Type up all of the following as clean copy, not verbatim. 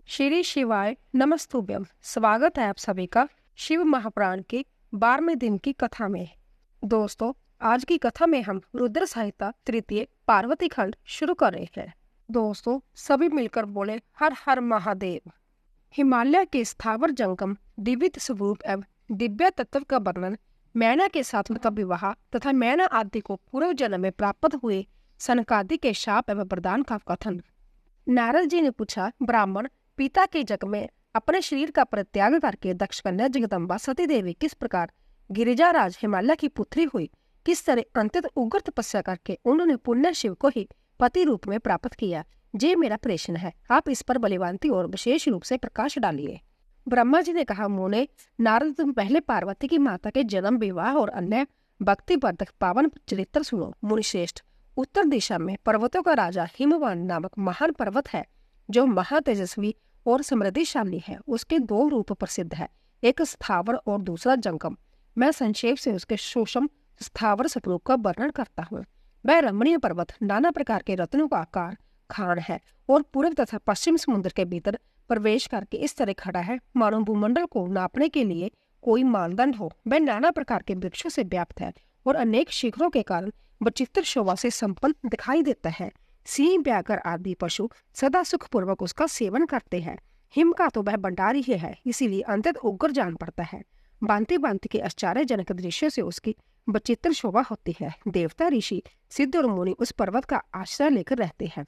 श्री शिवाय नमस्तुभ्यम। स्वागत है आप सभी का शिव महापुराण के 12वें दिन की कथा में। दोस्तों, आज की कथा में हम रुद्र संहिता तृतीय पार्वती खंड शुरू कर रहे हैं। दोस्तों, सभी मिलकर बोले हर हर महादेव। हिमालय के स्थावर जंगम दिव्य स्वरूप एवं दिव्य तत्व का वर्णन, मैना के साथ उनका विवाह तथा मैना आदि को पूर्व जन्म में प्राप्त हुए सनकादि के शाप एवं वरदान का कथन। नारद जी ने पूछा, ब्राह्मण पिता के जग में अपने शरीर का परित्याग करके दक्ष कन्या जगदम्बा सती देवी किस प्रकार गिरिजाराज हिमालय की पुत्री हुई, किस तरह अंतित उग्र तपस्या करके उन्होंने पुण्य शिव को ही पति रूप में प्राप्त किया, ये मेरा प्रश्न है। आप इस पर बलिवांती और विशेष रूप से प्रकाश डालिए। ब्रह्मा जी ने कहा, मुने नारद, तुम पहले पार्वती की माता के जन्म, विवाह और अन्य भक्तिवर्धक पावन चरित्र सुनो। मुनिश्रेष्ठ, उत्तर दिशा में पर्वतों का राजा हिमवान नामक महान पर्वत है जो महातेजस्वी और समृद्धिशाली है। उसके दो रूप प्रसिद्ध है, एक स्थावर और दूसरा जंगम। मैं संक्षेप से उसके सूक्ष्म स्थावर स्वरूप का वर्णन करता हूँ। वह रमणीय पर्वत नाना प्रकार के रत्नों का आकार खान है और पूर्व तथा पश्चिम समुद्र के भीतर प्रवेश करके इस तरह खड़ा है मानो भूमंडल को नापने के लिए कोई मानदंड हो। वह नाना प्रकार के वृक्षों से व्याप्त है और अनेक शिखरों के कारण विचित्र शोभा से संपन्न दिखाई देता है। सिंह, व्याघ्र आदि पशु सदा सुखपूर्वक उसका सेवन करते हैं। हिम का तो वह भंडार ही है, इसीलिए अंततः उग्र जान पड़ता है। भांति भांति के आश्चर्यजनक दृश्य से उसकी विचित्र शोभा होती है। देवता, ऋषि, सिद्ध और मुनि उस पर्वत का आश्रय लेकर रहते हैं।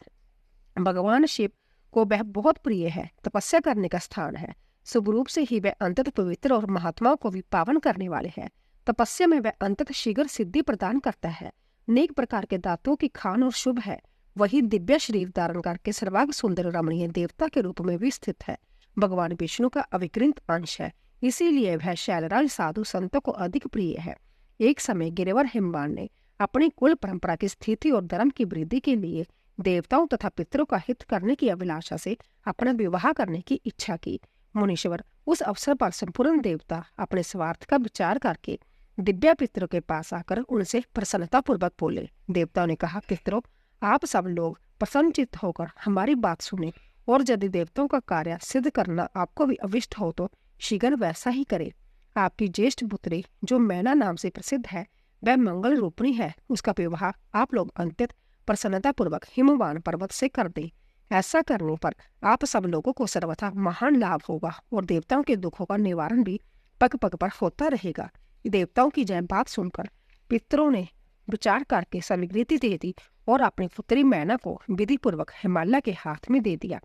भगवान शिव को वह बहुत प्रिय है, तपस्या करने का स्थान है। स्वरूप से ही वह अंततः पवित्र और महात्माओं को भी पावन करने वाले हैं। तपस्या में वह अंततः शीघ्र सिद्धि प्रदान करता है। अनेक प्रकार के दांतों की खान और शुभ है। वही दिव्य शरीर धारण करके सर्वांग सुंदर रमणीय देवता के रूप में भी स्थित है। भगवान विष्णु का अविकृत अंश है, इसीलिए वह शैलराज साधु संतों को अधिक प्रिय है। एक समय गिरिवर हिमवान ने अपनी कुल परंपरा की स्थिति और धर्म की वृद्धि के लिए देवताओं तथा पितरों का हित करने की अभिलाषा से अपना विवाह करने की इच्छा की। मुनीश्वर, उस अवसर पर संपूर्ण देवता अपने स्वार्थ का विचार करके दिव्य पितरों के पास आकर उनसे प्रसन्नता पूर्वक बोले। देवताओं ने कहा, पितरों, आप सब लोग प्रसन्नचित्त होकर हमारी बात सुने और यदि देवताओं का कार्य सिद्ध करना आपको भी अविष्ट हो तो शीघ्र वैसा ही करे। आपकी ज्येष्ठ पुत्री जो मैना नाम से प्रसिद्ध है, वह मंगल रूपणी है। उसका विवाह आप लोग अंत्यत प्रसन्नता पूर्वक हिमवान पर्वत से कर दे। ऐसा करने पर आप सब लोगों को सर्वथा महान लाभ होगा और देवताओं के दुखों का निवारण भी पग पग पर होता रहेगा। देवताओं की जय बात सुनकर पितरों ने विचार करके स्वीकृति दे दी और अपनी पुत्री मैना को विधि पूर्वक हिमालय के हाथ में दे दिया।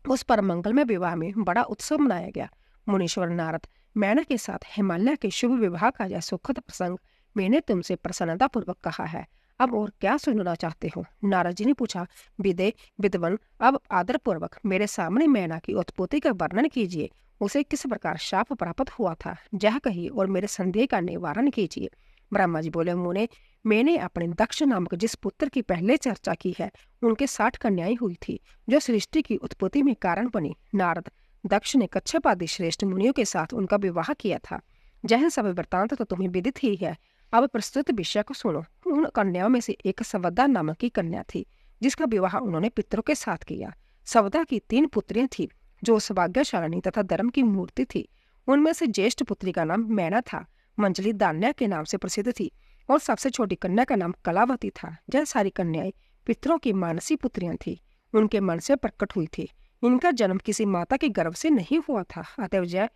उस पर मंगलमय विवाह में बड़ा उत्सव मनाया गया। मुनीश्वर नारद, मैना के साथ हिमालय के शुभ विवाह का यह सुखद प्रसंग मैंने तुमसे प्रसन्नता पूर्वक कहा है, अब और क्या सुनना चाहते हो? नारद जी ने पूछा, विद्वन, अब आदर पूर्वक मेरे सामने मैना की उत्पत्ति का वर्णन कीजिए। उसे किस प्रकार शाप प्राप्त हुआ था, यह कहिए और मेरे संदेह का निवारण कीजिए। ब्रह्मा जी बोले, मुने, मैंने अपने दक्ष नामक जिस पुत्र की पहले चर्चा की है, उनके 60 कन्याएं हुई थी जो सृष्टि की उत्पत्ति में कारण बनी। नारद, दक्ष ने कच्छप आदि श्रेष्ठ मुनियों के साथ उनका विवाह किया था। यह सब वृत्तांत तो तुम्हें विदित ही है। अब प्रस्तुत विषय को सुनो। उन कन्याओं में से एक सवदा नामक की कन्या थी जिसका विवाह उन्होंने पितरों के साथ किया। सवदा की 3 पुत्रियां थी जो सौभाग्यशालिनी तथा धर्म की मूर्ति थी। उनमें से ज्येष्ठ पुत्री का नाम मैना था। मंजली दान्या के नाम से प्रसिद्ध थी और सबसे छोटी कन्या का नाम कलावती था। यह सारी कन्याएं पितरों की मानसी पुत्रियां थी, उनके मन से प्रकट हुई थी। इनका जन्म किसी माता के गर्भ से नहीं हुआ था, अतएव यह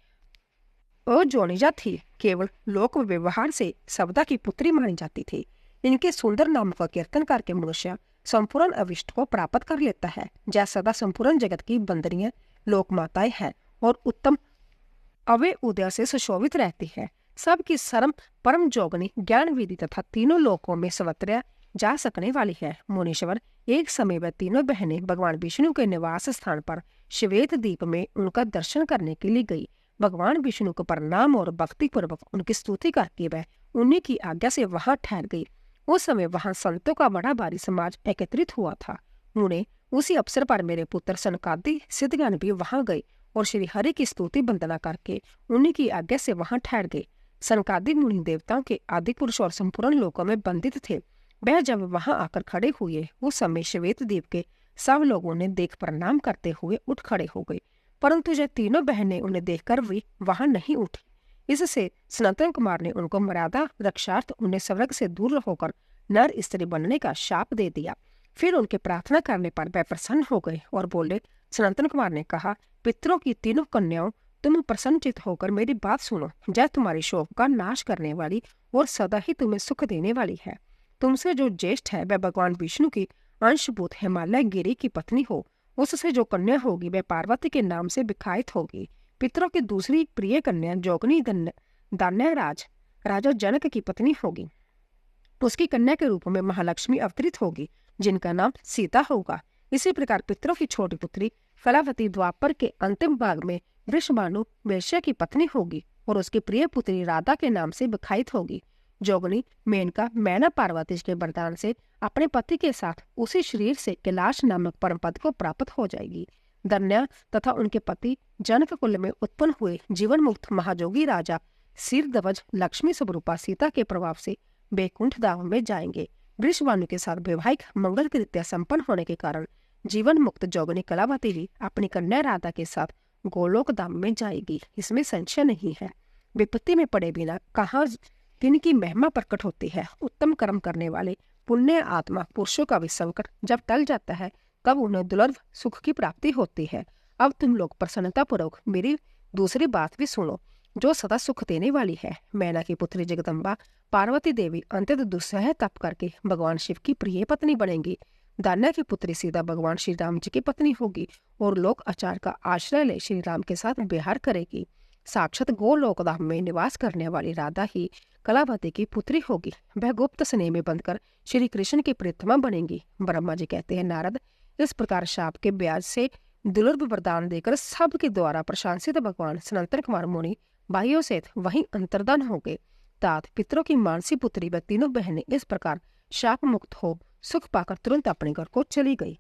अजोनिजा थी। केवल लोक व्यवहार से सवदा की पुत्री मानी जाती थी। इनके सुंदर नाम का कीर्तन करके मनुष्य संपूर्ण अविष्ट को प्राप्त कर लेता है। जय सदा संपूर्ण जगत की बंदनीय लोक माताएं हैं और उत्तम अवय उदय से सुशोभित रहती है। सबकी सर्म परम जोगनी ज्ञान विधि तथा तीनों लोकों में सर्वत्र जा सकने वाली है। मुनीश्वर, एक समय वह तीनों बहनें भगवान विष्णु के निवास स्थान पर श्वेत दीप में उनका दर्शन करने के लिए गई। भगवान विष्णु को प्रणाम और भक्ति पूर्वक उनकी स्तुति करके वह उन्हीं की आज्ञा से वहां ठहर गई। उस समय वहां संतों का बड़ा भारी समाज एकत्रित हुआ था। उन्हें उसी अवसर पर मेरे पुत्र सनकादि सिद्धगण भी वहां गए और श्री हरि की स्तुति वंदना करके उन्हीं की आज्ञा से वहां ठहर गए। सनकादि मुनि देवताओं के आदि पुरुष और संपूर्ण लोकों में बंदित थे। वह जब वहां आकर खड़े हुए उस समय श्वेत द्वीप के सब लोग उन्हें देख प्रणाम करते हुए उठ खड़े हो गए, परंतु यह तीनों बहनें उन्हें देखकर भी वहां नहीं उठी। इससे सनातन कुमार ने उनको मर्यादा रक्षार्थ उन्हें स्वर्ग से दूर होकर नर स्त्री बनने का शाप दे दिया। फिर उनके प्रार्थना करने पर वह प्रसन्न हो गए और बोले। सनातन कुमार ने कहा, पितरों की तीनों कन्याओं, तुम प्रसन्नचित होकर मेरी बात सुनो। यह तुम्हारी शोक का नाश करने वाली और सदा ही तुम्हें सुख देने वाली है। तुमसे जो ज्येष्ठ है वह भगवान विष्णु की अंशभूत हिमालय गिरी की पत्नी हो। उससे जो कन्या होगी वह पार्वती के नाम से विख्यात होगी। पितरों की दूसरी प्रिय कन्या जोगनी दान्यराज राजा जनक की पत्नी होगी। उसकी कन्या के रूप में महालक्ष्मी अवतरित होगी, जिनका नाम सीता होगा। इसी प्रकार पितरों की छोटी पुत्री कलावती द्वापर के अंतिम भाग में वृषभानु वैश्य की पत्नी होगी और उसकी प्रिय पुत्री राधा के नाम से विख्यात होगी। जोगनी मेनका मैना पार्वती के वरदान से अपने पति के साथ उसी शरीर से कैलाश नामक परम पद को प्राप्त हो जाएगी। दन्या तथा उनके पति जनक कुल में उत्पन्न हुए जीवन मुक्त महाजोगी राजा सिरध्वज लक्ष्मी स्वरूपा सीता के प्रभाव से बैकुंठ धाम में जाएंगे। वृषभानु के साथ वैवाहिक मंगल कृत्य संपन्न होने के कारण जीवन मुक्त जोगनी कलावती भी अपनी कन्या राधा के साथ गोलोक धाम में जाएगी, इसमें संशय नहीं है। विपत्ति में पड़े बिना कहाँ तिनकी महिमा प्रकट होती है। उत्तम कर्म करने वाले पुण्य आत्मा पुरुषों का भी संकट जब टल जाता है तब उन्हें दुर्लभ सुख की प्राप्ति होती है। अब तुम लोग प्रसन्नता पूर्वक मेरी दूसरी बात भी सुनो, जो सदा सुख देने वाली है। मैना की पुत्री जगदम्बा पार्वती देवी अंत्यत दुस्सह तप करके भगवान शिव की प्रिय पत्नी बनेंगी। दान्या की पुत्री सीता भगवान श्री राम जी की पत्नी होगी और लोक आचार का आश्रय ले श्री राम के साथ विहार करेगी। साक्षात गोलोकधाम में निवास करने वाली राधा ही कलावती की पुत्री होगी। वह गुप्त स्नेह में बंधकर श्री कृष्ण की प्रियतमा बनेंगी। ब्रह्मा जी कहते हैं, नारद, इस प्रकार शाप के ब्याज से दुर्लभ वरदान देकर सबके द्वारा प्रशंसित भगवान सनातन कुमार मुनि भाइयों से वहीं अंतर्धान हो गए। तात पितरों की मानसी पुत्री व तीनों बहनें इस प्रकार शाप मुक्त हो सुख पाकर तुरंत अपने घर को चली गई।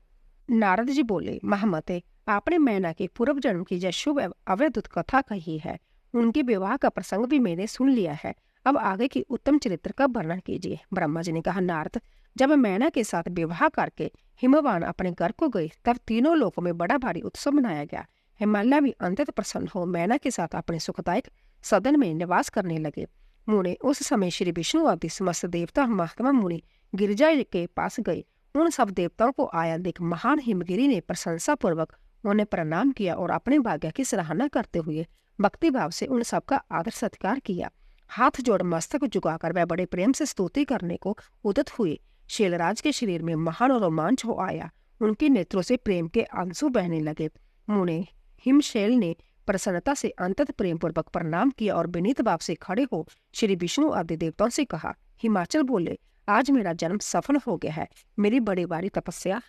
नारद जी बोले, महामते, आपने मैना के पूर्व जन्म की जो शुभ अवैधुत कथा कही है, उनके विवाह का प्रसंग भी मैंने सुन लिया है। अब आगे की उत्तम चरित्र का वर्णन कीजिए। ब्रह्मा जी ने कहा, नारद, जब मैना के साथ विवाह करके हिमवान अपने घर को गई तब तीनों लोगों में बड़ा भारी उत्सव मनाया गया। हिमालय भी अंततः प्रसन्न हो मैना के साथ अपने सुखदायक सदन में निवास करने लगे। मुने उस समय श्री विष्णु आदि समस्त देवता महात्मा मुनि गिरिजा के पास गए। उन सब देवताओं को आया देख महान हिमगिरी ने प्रशंसा पूर्वक उन्हें प्रणाम किया और अपने भाग्य की सराहना करते हुए भक्ति भाव से उन सबका आदर सत्कार किया। हाथ जोड़ मस्तक झुकाकर वह बड़े प्रेम से स्तुति करने को उद्यत हुए। शैलराज के शरीर में महान रोमांच हो आया। उनके नेत्रों से प्रेम के आंसू बहने लगे। मुने हिमशैल ने प्रसन्नता से अंतत प्रेम पूर्वक प्रणाम किया और विनीत भाव से खड़े हो श्री विष्णु आदि देवताओं से कहा, हिमाचल बोले, आज मेरा जन्म सफल हो गया है। मेरी बड़ी बारी तपस्या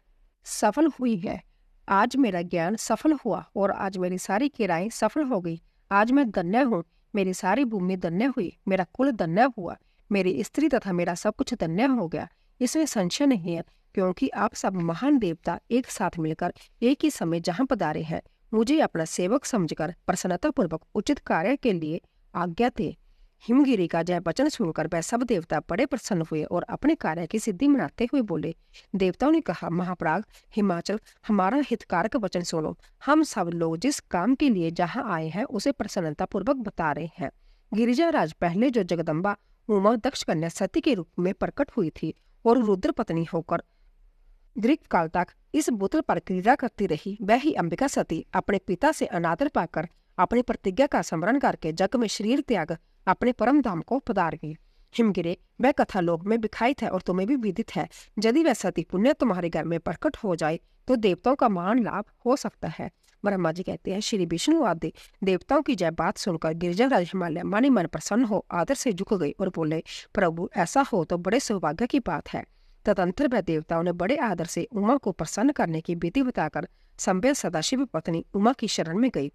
सफल हुई है। आज मेरा ज्ञान सफल हुआ और आज मेरी सारी किराएं सफल हो गई। आज मैं धन्य हूँ। मेरी सारी भूमि धन्य हुई। मेरा कुल धन्य हुआ। मेरी स्त्री तथा मेरा सब कुछ धन्य हो गया। इसमें संशय नहीं है, क्योंकि आप सब महान देवता एक साथ मिलकर एक ही समय जहाँ पधारे हैं, मुझे अपना सेवक समझकर प्रसन्नता पूर्वक उचित कार्य के लिए आज्ञा दे। हिमगिरी का जय वचन सुनकर वह सब देवता बड़े प्रसन्न हुए और अपने कार्य की सिद्धि मनाते हुए बोले। देवताओं ने कहा, महाप्राग हिमाचल, हमारा हितकारक वचन सुनो। हम सब लोग जिस काम के लिए जहाँ आए हैं उसे प्रसन्नता पूर्वक बता रहे हैं। गिरिजा राज पहले जो जगदम्बा उमा दक्ष कन्या सती के रूप में प्रकट हुई थी और रुद्र पत्नी होकर दीर्घ काल तक इस भूतल पर क्रीड़ा करती रही, वह ही अंबिका सती अपने पिता से अनादर पाकर अपनी प्रतिज्ञा का स्मरण करके जग में शरीर त्याग अपने परम धाम को पधार गई। हिमगिरे, वह कथा लोक में विख्यात है और तुम्हें भी विदित है। यदि वह सती पुण्य तुम्हारे घर में प्रकट हो जाए तो देवताओं का मान लाभ हो सकता है। ब्रह्मा जी कहते हैं, श्री विष्णु आदि देवताओं की जय बात सुनकर गिरिजाराज हिमालय मन मन प्रसन्न हो आदर से झुक गई और बोले, प्रभु, ऐसा हो तो बड़े सौभाग्य की बात है। तदंतर वह देवताओं ने बड़े आदर से उमा को प्रसन्न करने की विधि बताकर संभ्य सदाशिव पत्नी उमा की शरण में गई।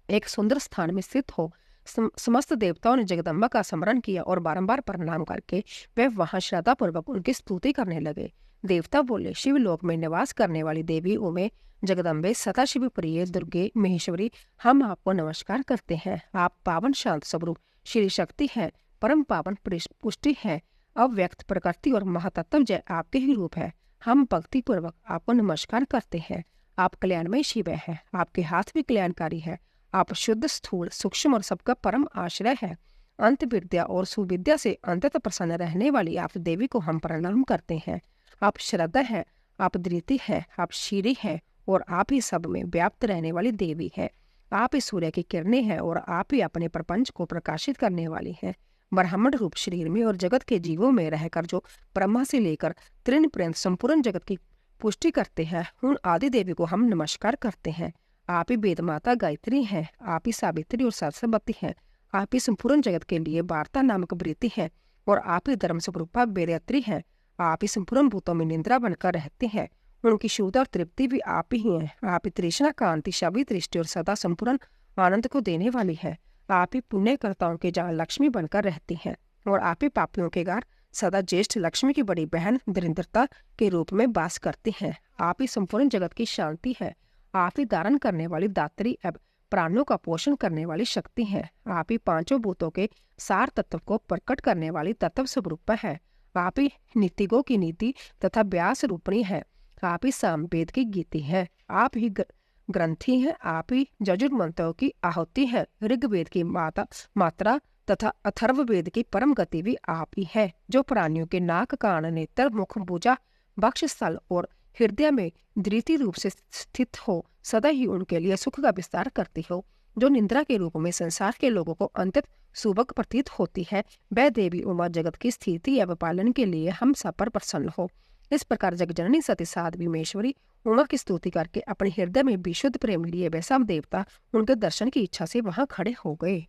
एक सुंदर स्थान में स्थित हो समस्त देवताओं ने जगदम्बा का स्मरण किया और बारंबार प्रणाम करके वे वहां श्रद्धा पूर्वक उनकी स्तुति करने लगे। देवता बोले, शिवलोक में निवास करने वाली देवी उमे, जगदम्बे, सदाशिव प्रिय, दुर्गे, महेश्वरी, हम आपको नमस्कार करते हैं। आप पावन शांत स्वरूप श्री शक्ति है, परम पावन पुष्टि है, अव्यक्त प्रकृति और महातत्व जय आपके ही रूप है। हम भक्ति पूर्वक आपको नमस्कार करते हैं। आप कल्याणमय शिव हैं, आपके हाथ भी कल्याणकारी है। आप शुद्ध, स्थूल, सूक्ष्म और सबका परम आश्रय है। अंत विद्या और सुविद्या से अंततः प्रसन्न रहने वाली आप देवी को हम प्रणाम करते हैं। आप श्रद्धा है, आप धृति है, आप शीरी है और आप ही सब में व्याप्त रहने वाली देवी है। आप ही सूर्य की किरणें हैं और आप ही अपने प्रपंच को प्रकाशित करने वाली हैं। ब्राह्मण रूप शरीर में और जगत के जीवों में रहकर जो ब्रह्मा से लेकर तृण पर्यंत संपूर्ण जगत की पुष्टि करते हैं, उन आदि देवी को हम नमस्कार करते हैं। आप ही वेद माता गायत्री हैं, आप ही सावित्री और सरस्वती हैं। आप ही संपूर्ण जगत के लिए वार्ता नामक वृत्ति है और आप ही धर्म स्वरूपा बेरत्री हैं। आप ही संपूर्ण भूतों में निंद्रा बनकर रहते हैं। उनकी शुद्ध और तृप्ति भी आप ही हैं। आप ही तृष्णा, कांति, शबी, दृष्टि और सदा संपूर्ण आनंद को देने वाली है। आप ही पुण्यकर्ताओं के जहाँ लक्ष्मी बनकर रहती हैं और आप ही पापियों के घर सदा ज्येष्ठ लक्ष्मी की बड़ी बहन दरिद्रता के रूप में वास करती हैं। आप ही संपूर्ण जगत की शांति है। आप ही धारण करने वाली दात्री एवं प्राणों का पोषण करने वाली शक्ति है। आप ही पांचों भूतों के सार तत्व को प्रकट करने वाली तत्व स्वरूप है। आप ही नीतिगो की नीति तथा व्यास रूपणी है। आप ही सामवेद की गीति है। आप ही ग्रंथि है। आप ही यजुर्मंत्रों की आहुति है। ऋग्वेद की मात्रा तथा अथर्ववेद की परम गति भी आप ही है, जो प्राणियों के नाक, कान, नेत्र, मुख, भुजा, वक्षस्थल और हृदय में धृति रूप से स्थित हो, सदा ही उनके लिए सुख का विस्तार करती हो। जो निंद्रा के रूप में संसार के लोगों को अंतत सुबक प्रतीत होती है, वह देवी उमा जगत की स्थिति एवं पालन के लिए हम सब पर प्रसन्न हो। इस प्रकार जगजननी सती साध्वी महेश्वरी उमा की स्तुति करके अपने हृदय में विशुद्ध प्रेम लिए वे सब देवता उनके दर्शन की इच्छा से वहां खड़े हो गए।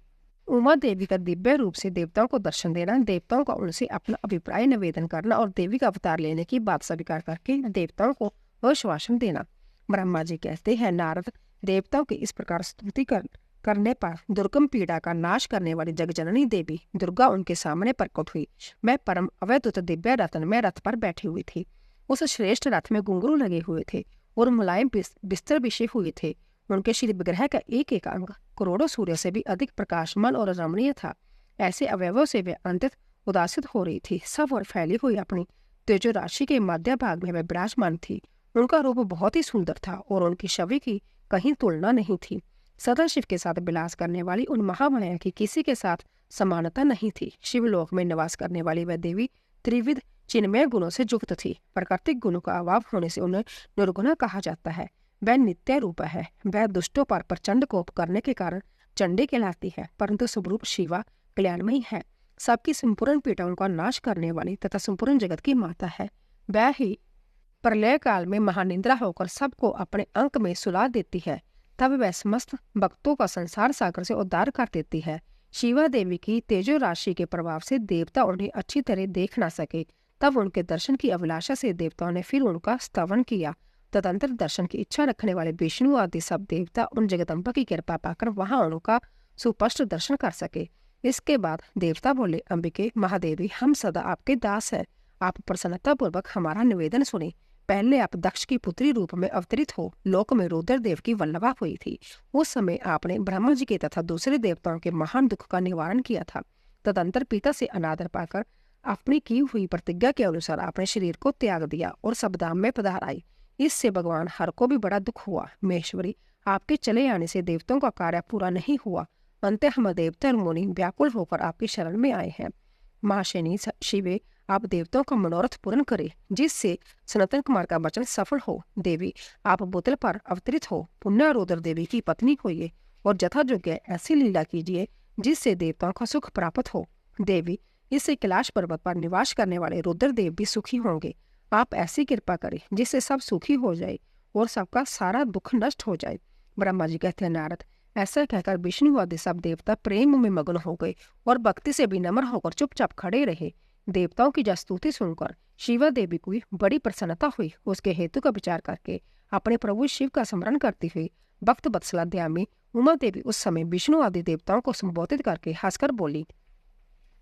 उमा देवी का दिव्य रूप से देवताओं को दर्शन देना, देवताओं का उनसे अपना अभिप्राय निवेदन करना और देवी का अवतार लेने की बात स्वीकार करके देवताओं को आश्वासन देना। ब्रह्मा जी कहते हैं, नारद, देवताओं की इस प्रकार स्तुति करने पर दुर्गम पीड़ा का नाश करने वाली जगजननी देवी दुर्गा उनके सामने प्रकट हुई। मैं परम अवैधुत दिव्य रत्न में रथ पर बैठी हुई थी। उस श्रेष्ठ रथ में घुंघरू लगे हुए थे और मुलायम बिस्तर बिछे हुए थे। उनके श्री विग्रह का एक एक अंग करोड़ों सूर्य से भी अधिक प्रकाशमान और रमणीय था। ऐसे अवयवों से वे अंतत उदासित हो रही थी। सब और फैली हुई अपनी तेजो राशि के मध्य भाग में वे विराजमान थी। उनका रूप बहुत ही सुंदर था और उनकी छवि की कहीं तुलना नहीं थी। सदा शिव के साथ विलास करने वाली उन महामाया की किसी के साथ समानता नहीं थी। शिवलोक में निवास करने वाली वह देवी त्रिविध चिन्मय गुणों से युक्त थी। प्राकृतिक गुणों का अभाव होने से उन्हें निर्गुणा कहा जाता है। वह नित्य रूप है। वह दुष्टों पर प्रचंड कोप करने के कारण चंडी कहलाती है, परंतु स्वरूप शिवा कल्याणमयी है। सबकी संपूर्ण पीड़ाओं का नाश करने वाली तथा संपूर्ण जगत की माता है। वह ही प्रलय काल में महानिंद्रा होकर सबको अपने अंक में सुला देती है। तब वह समस्त भक्तों का संसार सागर से उद्धार कर देती है। शिवा देवी की तेजो राशि के प्रभाव से देवता उन्हें अच्छी तरह देख न सके। तब उनके दर्शन की अभिलाषा से देवताओं ने फिर उनका स्तवन किया। तदंतर दर्शन की इच्छा रखने वाले विष्णु आदि सब देवता उन जगदम्बा की कृपा पाकर वहां उनका सुस्पष्ट दर्शन कर सके। इसके बाद देवता बोले, अंबिके महादेवी, हम सदा आपके दास हैं। आप प्रसन्नता पूर्वक हमारा निवेदन सुने। पहले आप दक्ष की पुत्री रूप में अवतरित हो। लोक में रुद्र देव की वल्लभा हुई थी। उस समय आपने ब्रह्मा जी के तथा दूसरे देवताओं के महान दुख का निवारण किया था। तदंतर पिता से अनादर पाकर अपनी की हुई प्रतिज्ञा के अनुसार आपने शरीर को त्याग दिया और सबधाम में पधार आई। इससे भगवान हर को भी बड़ा दुख हुआ। महेश्वरी, आपके चले आने से देवताओं का कार्य पूरा नहीं हुआ। अंत हम देवता और मुनि व्याकुल होकर आपकी शरण में आए हैं। महाशनि शिवे, आप देवताओं का मनोरथ पूर्ण करे, जिससे सनातन कुमार का वचन सफल हो। देवी, आप बोतल पर अवतरित हो, पुण्य रुद्र देवी की पत्नी होइए और यथायोग्य ऐसी लीला कीजिए जिससे देवताओं का सुख प्राप्त हो। देवी, इससे कैलाश पर्वत पर निवास करने वाले रुद्र देव भी सुखी होंगे। आप ऐसी कृपा करें जिससे सब सुखी हो जाए और सबका सारा दुख नष्ट हो जाए। ब्रह्मा जी कहते हैं, नारद, ऐसा कहकर विष्णु आदि सब देवता प्रेम में मग्न हो गए और भक्ति से विनम्र होकर चुपचाप खड़े रहे। देवताओं की स्तुति सुनकर शिवा देवी को बड़ी प्रसन्नता हुई। उसके हेतु का विचार करके अपने प्रभु शिव का स्मरण करती हुई भक्त वत्सला दयामी उमा देवी उस समय विष्णु आदि देवताओं को संबोधित करके हंसकर बोली।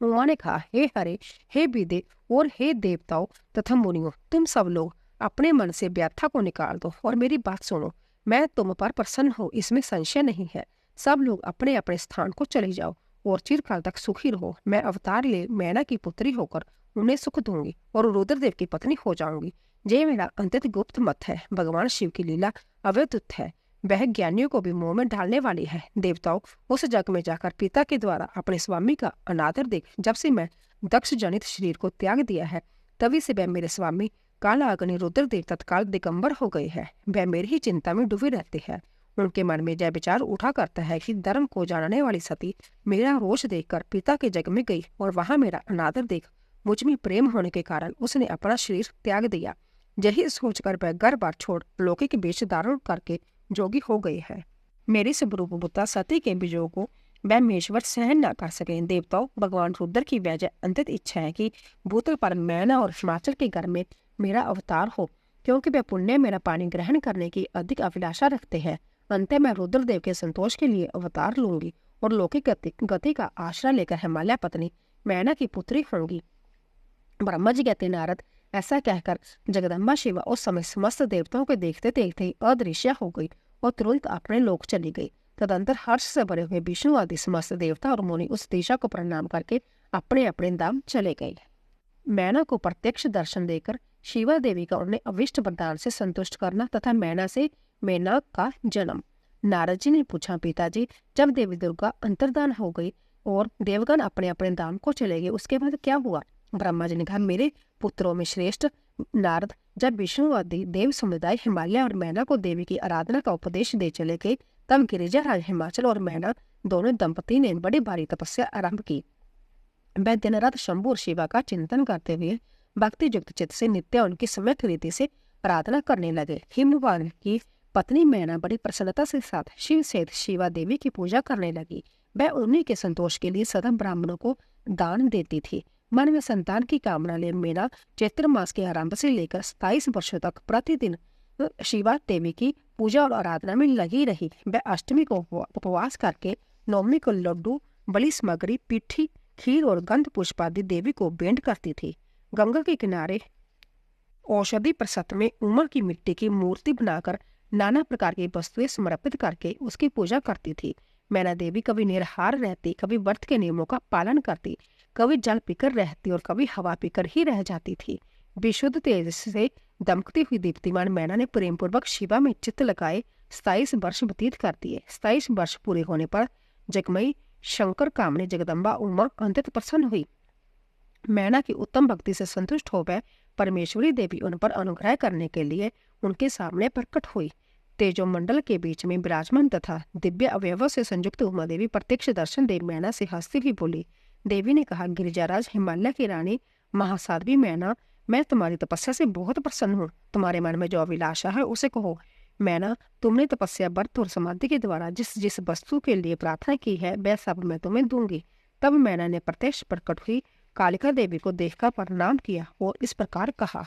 उमा ने कहा, हे हरे, हे विदे और हे देवताओं तथा मुनियों, तुम सब लोग अपने मन से व्यथा को निकाल दो और मेरी बात सुनो। मैं तुम पर प्रसन्न हूँ, इसमें संशय नहीं है। सब लोग अपने अपने स्थान को चले जाओ और चिरकाल तक सुखी रहो। मैं अवतार ले मैना की पुत्री होकर उन्हें सुख दूंगी और रुद्रदेव की पत्नी हो जाऊंगी। ये मेरा अंतत गुप्त मत है। भगवान शिव की लीला अव्यक्त है, वह ज्ञानियों को भी मोह में डालने वाली है। देवताओं, उस जग में जाकर पिता के द्वारा अपने स्वामी का अनादर देख जब से मैं दक्ष जनित शरीर को त्याग दिया है, तभी से वह मेरे स्वामी काला अग्नि रुद्रदेव तत्काल दिगंबर हो गए हैं। वह मेरी ही चिंता में डूबे रहते हैं। उनके मन में यह विचार उठा करता है कि धर्म को जानने वाली सती मेरा रोष देखकर पिता के जग में गई और वहां मेरा अनादर देख मुझ में प्रेम होने के कारण उसने अपना शरीर त्याग दिया। यही सोचकर वह घर बार छोड़ लौकिक वेश धारण करके जोगी हो गए हैं। मेरी स्वरूपभूता सती के विजोग को वह मेश्वर सहन न कर सके। देवताओं, भगवान रुद्र की वजह अंतित इच्छा है कि भूतल पर मैना और हिमाचल के घर में मेरा अवतार हो, क्योंकि वह पुण्य मेरा पानी ग्रहण करने की अधिक अभिलाषा रखते हैं। अंत मैं रुद्रदेव के संतोष के लिए अवतार लूंगी और लौकिक गति का आश्रय लेकर हिमालय पत्नी मैना की पुत्री होंगी। ब्रह्मा जी कहते, नारद, ऐसा कहकर जगदम्बा शिवा उस समय समस्त देवताओं को देखते देखते ही अदृश्य हो गई और तुरंत अपने लोक चली गई। तदंतर हर्ष से भरे हुए विष्णु आदि समस्त देवता और मुनि उस दिशा को प्रणाम करके अपने अपने धाम चले गए। मैना को प्रत्यक्ष दर्शन देकर शिवा देवी का उन्हें अविष्ट वरदान से संतुष्ट करना तथा मैना से मेना का जन्म। नारद जी ने पूछा, पिताजी, जब देवी दुर्गा अंतर्धान हो गई और देवगण अपने अपने धाम को चले गए, उसके बाद क्या हुआ? ब्रह्मा जी ने कहा, मेरे पुत्रों में श्रेष्ठ नारद, जब विष्णु आदि देव समुदाय हिमालय और मैना को देवी की आराधना का उपदेश दे चले गए, तब गिरिजाराज हिमाचल और मैना दोनों दंपति ने बड़ी भारी तपस्या आरंभ की। वह दिन रात शंभु और शिवा का चिंतन करते हुए भक्ति युक्त चित्त से नित्य उनकी सम्यक रीति से आराधना करने लगे। हिमवान की पत्नी मैना बड़ी प्रसन्नता से साथ शिव सहित शिवा देवी की पूजा करने लगी। वह उन्हीं के संतोष के लिए सदा ब्राह्मणों को दान देती थी। मन में संतान की कामना ले मैना चैत्र मास के आरंभ से लेकर 27 वर्षों तक प्रतिदिन शिवा देवी की पूजा और आराधना में लगी रही। वह अष्टमी को उपवास करके नवमी को लड्डू, बलि सामग्री, पिट्ठी, खीर और गंध पुष्प आदि देवी को भेंट करती थी। गंगा के किनारे औषधि प्रसत में उमा की मिट्टी की मूर्ति बनाकर नाना प्रकार की वस्तुएं समर्पित करके उसकी पूजा करती थी। मैना देवी कभी निराहार रहती, कभी व्रत के नियमों का पालन करती, कभी जल पीकर रहती और कभी हवा पीकर ही रह जाती थी। विशुद्ध तेज से दमकती हुई दीप्तिमान मैना ने प्रेम पूर्वक शिवा में चित्त लगाए 27 वर्ष व्यतीत कर दिए। 27 वर्ष पूरे होने पर जगमयी शंकर कामनी जगदम्बा उमा अंतत प्रसन्न हुई। मैना की उत्तम भक्ति से संतुष्ट हो गए परमेश्वरी देवी उन पर अनुग्रह करने के लिए उनके सामने प्रकट हुई। तेजोमंडल के बीच में विराजमान तथा दिव्य अवयवों से संयुक्त उमा देवी प्रत्यक्ष दर्शन देव मैना से हंसती हुई बोली। देवी ने कहा, गिरिजाराज हिमालय की रानी महासाध्वी मैना, मैं तुम्हारी तपस्या से बहुत प्रसन्न हूँ। तुम्हारे मन में जो अभिलाषा है उसे कहो। मैना, तुमने तपस्या, व्रत और समाधि के द्वारा जिस जिस वस्तु के लिए प्रार्थना की है वह सब मैं तुम्हें दूंगी। तब मैना ने प्रत्यक्ष प्रकट हुई कालिका देवी को देखकर प्रणाम किया और इस प्रकार कहा।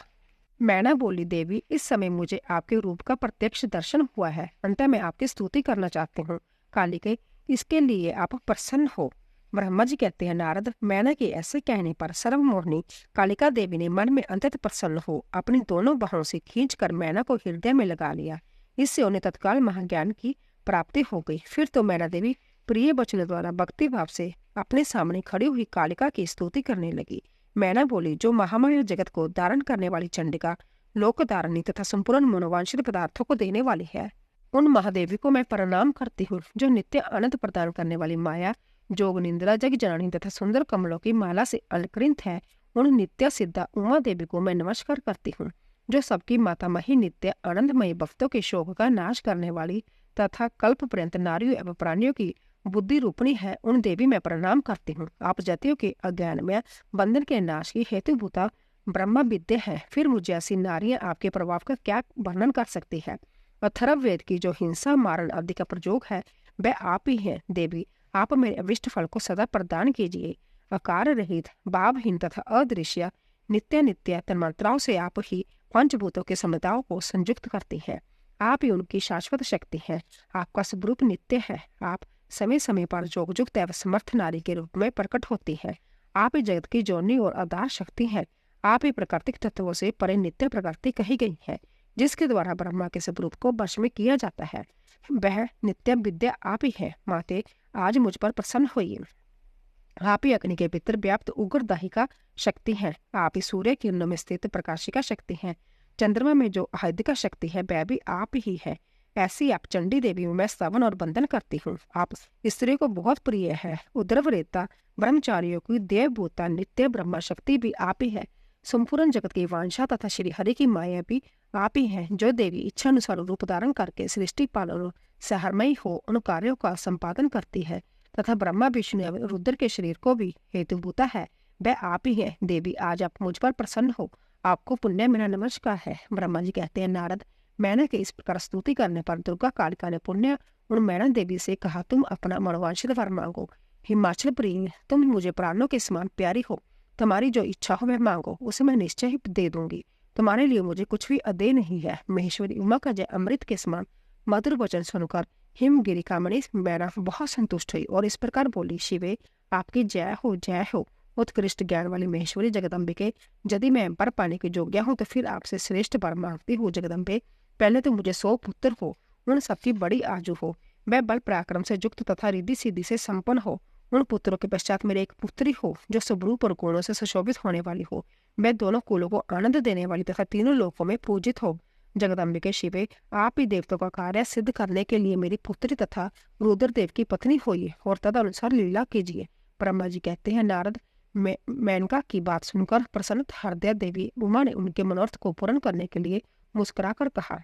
मैना बोली, देवी, इस समय मुझे आपके रूप का प्रत्यक्ष दर्शन हुआ है, अंतः मैं आपकी स्तुति करना चाहती हूँ। कालिके, इसके लिए आप प्रसन्न हो। ब्रह्मा जी कहते हैं, नारद, मैना के ऐसे कहने पर सर्वमोहिनी कालिका देवी ने मन में अंतत प्रसन्न हो अपनी दोनों बाहों से खींचकर मैना को हृदय में लगा लिया। इससे उन्हें तत्काल महाज्ञान की प्राप्ति हो गई। फिर तो मैना देवी प्रिय वचन द्वारा भक्ति भाव से अपने सामने खड़ी हुई कालिका की स्तुति करने लगी। मैना बोली, जो महामाया जगत को धारण करने वाली चंडिका, लोकधारणी तथा संपूर्ण मनोवांछित पदार्थों को देने वाली है, उन महादेवी को मैं प्रणाम करती हूँ। जो नित्य आनंद प्रदान करने वाली माया, जोग निंद्रा, जग जननी तथा सुंदर कमलों की माला से अलंकृत है, उन नित्य सिद्धा उमा देवी को मैं नमस्कार करती हूँ। जो सबकी माता मही, नित्य आनंदमयी भक्तों के शोक का नाश करने वाली तथा कल्प पर्यंत नारियों एवं प्राणियों की बुद्धि रूपणी है, उन देवी मैं प्रणाम करती हूँ। आप जातियों के अज्ञान में बंधन के नाश की हेतुभूता ब्रह्मा विद्या है, फिर मुझे ऐसी नारियां आपके प्रभाव का क्या वर्णन कर सकती है। अथर्ववेद की जो हिंसा, मारण आदि का प्रयोग है वह आप ही है। देवी, आप मेरे अविष्ट फल को सदा प्रदान कीजिए। आकार रहित, भावहीन तथा अदृश्य नित्य नित्य तन्मात्राओं से आप ही पंचभूतों के समुदायों को संयुक्त करती है। आप ही उनकी शाश्वत शक्ति है। आपका स्वरूप नित्य है। आप समय समय पर जोगयुक्त एवं समर्थ नारी के रूप में प्रकट होती है। आप ही जगत की जोनी और आधार शक्ति है। आप ही प्राकृतिक तत्वों से परे नित्य प्रकृति कही गई है, जिसके द्वारा ब्रह्मा के स्वरूप को वश में किया जाता है। वह नित्य विद्या आप ही है। माते, आज मुझ पर प्रसन्न होइए। आप ही अग्नि के भीतर व्याप्त उग्र दाहिका शक्ति है। आप ही सूर्य किरणों में स्थित प्रकाशिका शक्ति है। चंद्रमा में जो आहिदिका शक्ति है वह भी आप ही है। ऐसी आप चंडी देवी में मैं स्तवन और बंधन करती हूँ। आप स्त्री को बहुत प्रिय है। उद्रवरेता ब्रह्मचारियों की देवभूता नित्य ब्रह्मा शक्ति भी आप ही है। संपूर्ण जगत की वांछा तथा श्री हरि की माया भी आप ही है, जो देवी इच्छा अनुसार रूप धारण करके सृष्टि पालन सहरमयी हो उन कार्यों का संपादन करती है तथा ब्रह्मा विष्णु एवं रुद्र के शरीर को भी हेतुभूता है, वह आप ही है। देवी आज आप मुझ पर प्रसन्न हो, आपको पुण्य मेरा नमस्कार है। ब्रह्मा जी कहते हैं, नारद, मैना के इस प्रकार स्तुति करने पर दुर्गा कालिका ने पुण्य उन मैना देवी से कहा, तुम अपना मनोवांछित वर मांगो। हिमाचल प्रिय, तुम मुझे प्राणों के समान प्यारी हो, तुम्हारी जो इच्छा हो वह मांगो, उसे मैं निश्चय ही दे दूंगी। तुम्हारे लिए मुझे कुछ भी अदेय नहीं है। महेश्वरी उमा का जय अमृत के समान मधुर वचन सुनकर हिमगिरी कामणी मैना बहुत संतुष्ट हुई और इस प्रकार बोली, शिवे आपकी जय हो, जय हो। उत्कृष्ट ज्ञान वाली महेश्वरी जगदम्बिके, यदि मैं वर पाने की योग्य हूँ तो फिर आपसे श्रेष्ठ वर मांगती हूँ। जगदम्बे, पहले तो मुझे 100 पुत्र हो, उन सबकी बड़ी आजू हो, वह बल पराक्रम से युक्त तथा रिद्धि सिद्धि से संपन्न हो। उन पुत्रों के पश्चात मेरे एक पुत्री हो जो स्वरूप और गुणों से सुशोभित होने वाली हो, वह दोनों कुलों को आनंद देने वाली तथा तीनों लोकों में पूजित हो। जगदम्बिके शिवे, आप ही देवताओं का कार्य सिद्ध करने के लिए मेरी पुत्री तथा रुद्रदेव की पत्नी होइए और तदनुसार लीला कीजिए। ब्रह्मा जी कहते हैं, नारद, मेनका की बात सुनकर प्रसन्न हृदय देवी उमा ने उनके मनोरथ को पूर्ण करने के लिए मुस्कुराकर कहा।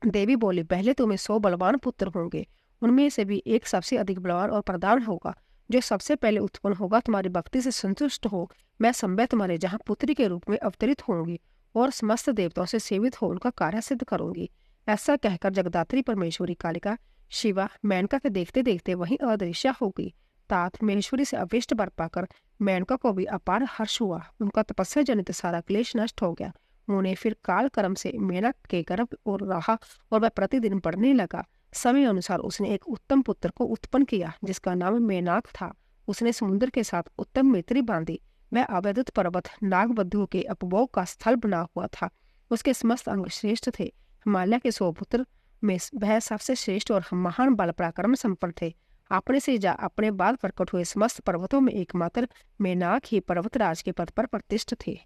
देवी बोली, पहले तुम्हें 100 बलवान पुत्र होंगे, उनमें से भी एक सबसे अधिक बलवान और प्रधान होगा, जो सबसे पहले उत्पन्न होगा। तुम्हारी भक्ति से संतुष्ट हो मैं संभव तुम्हारे जहाँ पुत्री के रूप में अवतरित होंगी और समस्त देवताओं से सेवित हो उनका कार्य सिद्ध करूंगी। ऐसा कहकर जगदात्री परमेश्वरी कालिका शिवा मेनका के देखते देखते वहीं अदृश्य हो गई। तात महेश्वरी से अविष्ट वर पाकर मेनका को भी अपार हर्ष हुआ। उनका तपस्या जनित सारा क्लेश नष्ट हो गया। उन्हें फिर काल कर्म से मेनक के गर्भ और रहा और वह प्रतिदिन बढ़ने लगा। समय अनुसार उसने एक उत्तम पुत्र को उत्पन्न किया जिसका नाम मेनाक था। उसने समुद्र के साथ उत्तम मैत्री बांधी। वह अवैधुत पर्वत नागबद्धों के उपभोग का स्थल बना हुआ था। उसके समस्त अंग श्रेष्ठ थे। हिमालय के 100 पुत्र में वह सबसे श्रेष्ठ और महान बल पराक्रम संपन्न थे। अपने से जा अपने बाद प्रकट हुए समस्त पर्वतों में एकमात्र मेनाक ही पर्वतराज के पद पर प्रतिष्ठित थे।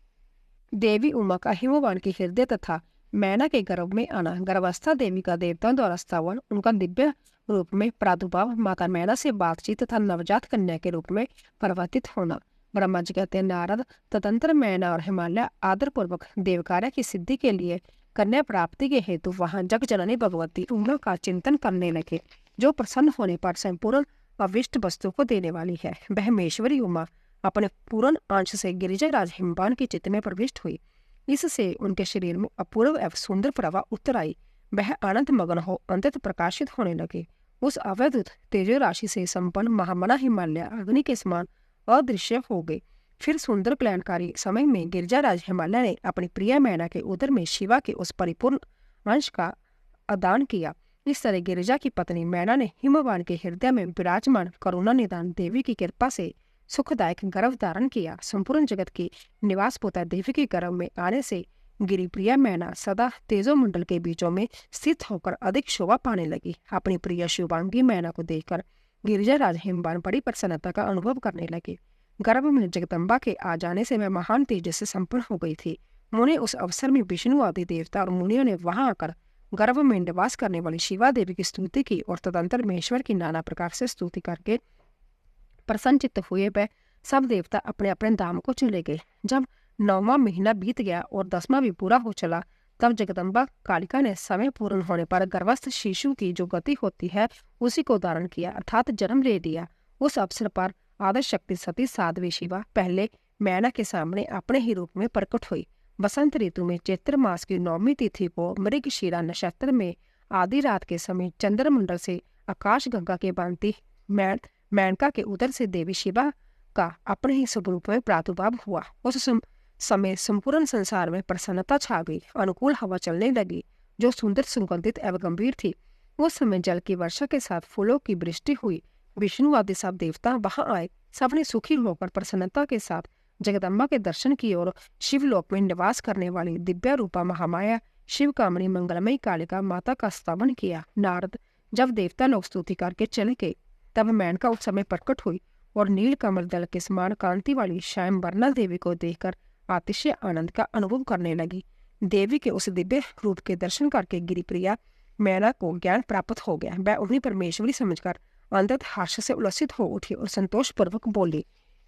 देवी उमा का हिमवान के हृदय तथा मैना के गर्भ में आना, गर्भावस्था देवी का देवताओं द्वारा स्थावन, उनका दिव्य रूप में प्रादुर्भाव, माता मैना से बातचीत तथा नवजात कन्या के रूप में परिवर्तित होना। ब्रह्मा जी कहते हैं, नारद, तदंतर मैना और हिमालय आदर पूर्वक देव कार्य की सिद्धि के लिए कन्या प्राप्ति के हेतु वहां जग जननी भगवती उमा का चिंतन करने लगे, जो प्रसन्न होने पर संपूर्ण अविष्ट वस्तु को देने वाली है। वह महेश्वरी उमा अपने पूर्ण अंश से गिरिजाराज हिमवान के चित्त में प्रविष्ट हुई। इससे उनके शरीर में अपूर्व एवं सुंदर प्रभा उतर आई। वह आनंद मग्न हो अंततः प्रकाशित होने लगे। उस अवैधुत तेजो राशि से संपन्न महामना हिमालय अग्नि के समान अदृश्य हो गए। फिर सुंदर कल्याणकारी समय में गिरिजाराज हिमालय ने अपनी प्रिय मैना के उदर में शिवा के उस परिपूर्ण अंश का आदान किया। इस तरह गिरिजा की पत्नी मैना ने हिमवान के हृदय में विराजमान करुणा निदान देवी की कृपा से सुखदायक गर्भ धारण किया। संपूर्ण जगत की निवास पोता देवी के गर्भ में आने से गिरिप्रिया मैना सदा तेजो मंडल के बीचों में स्थित होकर अधिक शोभा पाने लगी। अपनी प्रिय शुभांगी मैना को देखकर गिरिजाराज हिमवान बड़ी प्रसन्नता का अनुभव करने लगे। गर्भ में जगदम्बा के आ जाने से मैं महान तेज से संपन्न हो गई थी। उन्होंने उस अवसर में विष्णु आदि देवता और मुनियों ने वहां आकर गर्भ में निवास करने वाली शिवा देवी की स्तुति की और तदंतर महेश्वर की नाना प्रकार से स्तुति करके प्रसन्नचित्त हुए वह सब देवता अपने अपने धाम को चले गए। जब 9वां महीना बीत गया और 10वां भी पूरा हो चला, तब जगदम्बा कालिका ने समय पूर्ण होने पर गर्भस्थ शिशु की जो गति होती है उसी को धारण किया, अर्थात जन्म ले लिया। उस अवसर पर आदर शक्ति सती साध्वी शिवा पहले मैना के सामने अपने ही रूप में प्रकट हुई। बसंत ऋतु में चैत्र मास की 9वीं तिथि को मृगशिरा नक्षत्र में आधी रात के समय चंद्रमंडल से आकाश गंगा के भांति मेनका के उदर से देवी शिवा का अपने ही स्वरूप में प्रादुर्भाव हुआ। उस समय संपूर्ण संसार में प्रसन्नता छा गई। अनुकूल हवा चलने लगी जो सुंदर सुगंधित एवं गंभीर थी। उस समय जल की वर्षा के साथ फूलों की वृष्टि हुई। विष्णु आदि सब देवता वहां आए। सबने सुखी होकर प्रसन्नता के साथ जगदम्बा के दर्शन किए और शिवलोक में निवास करने वाली दिव्या रूपा महामाया शिव कामनी मंगलमयी कालिका माता का स्तवन किया। नारद, जब देवता लोग स्तुति करके चले गए तब मेनका उस समय प्रकट हुई और नील कमल दल के समान कांति वाली श्याम वर्णा देवी को देखकर अतिशय आनंद का अनुभव करने लगी। देवी के उस दिव्य रूप के दर्शन करके गिरिप्रिया मैना को ज्ञान प्राप्त हो गया। वह उन्हें परमेश्वरी समझकर अंतत हर्ष से उल्लसित हो उठी और संतोष पूर्वक बोली।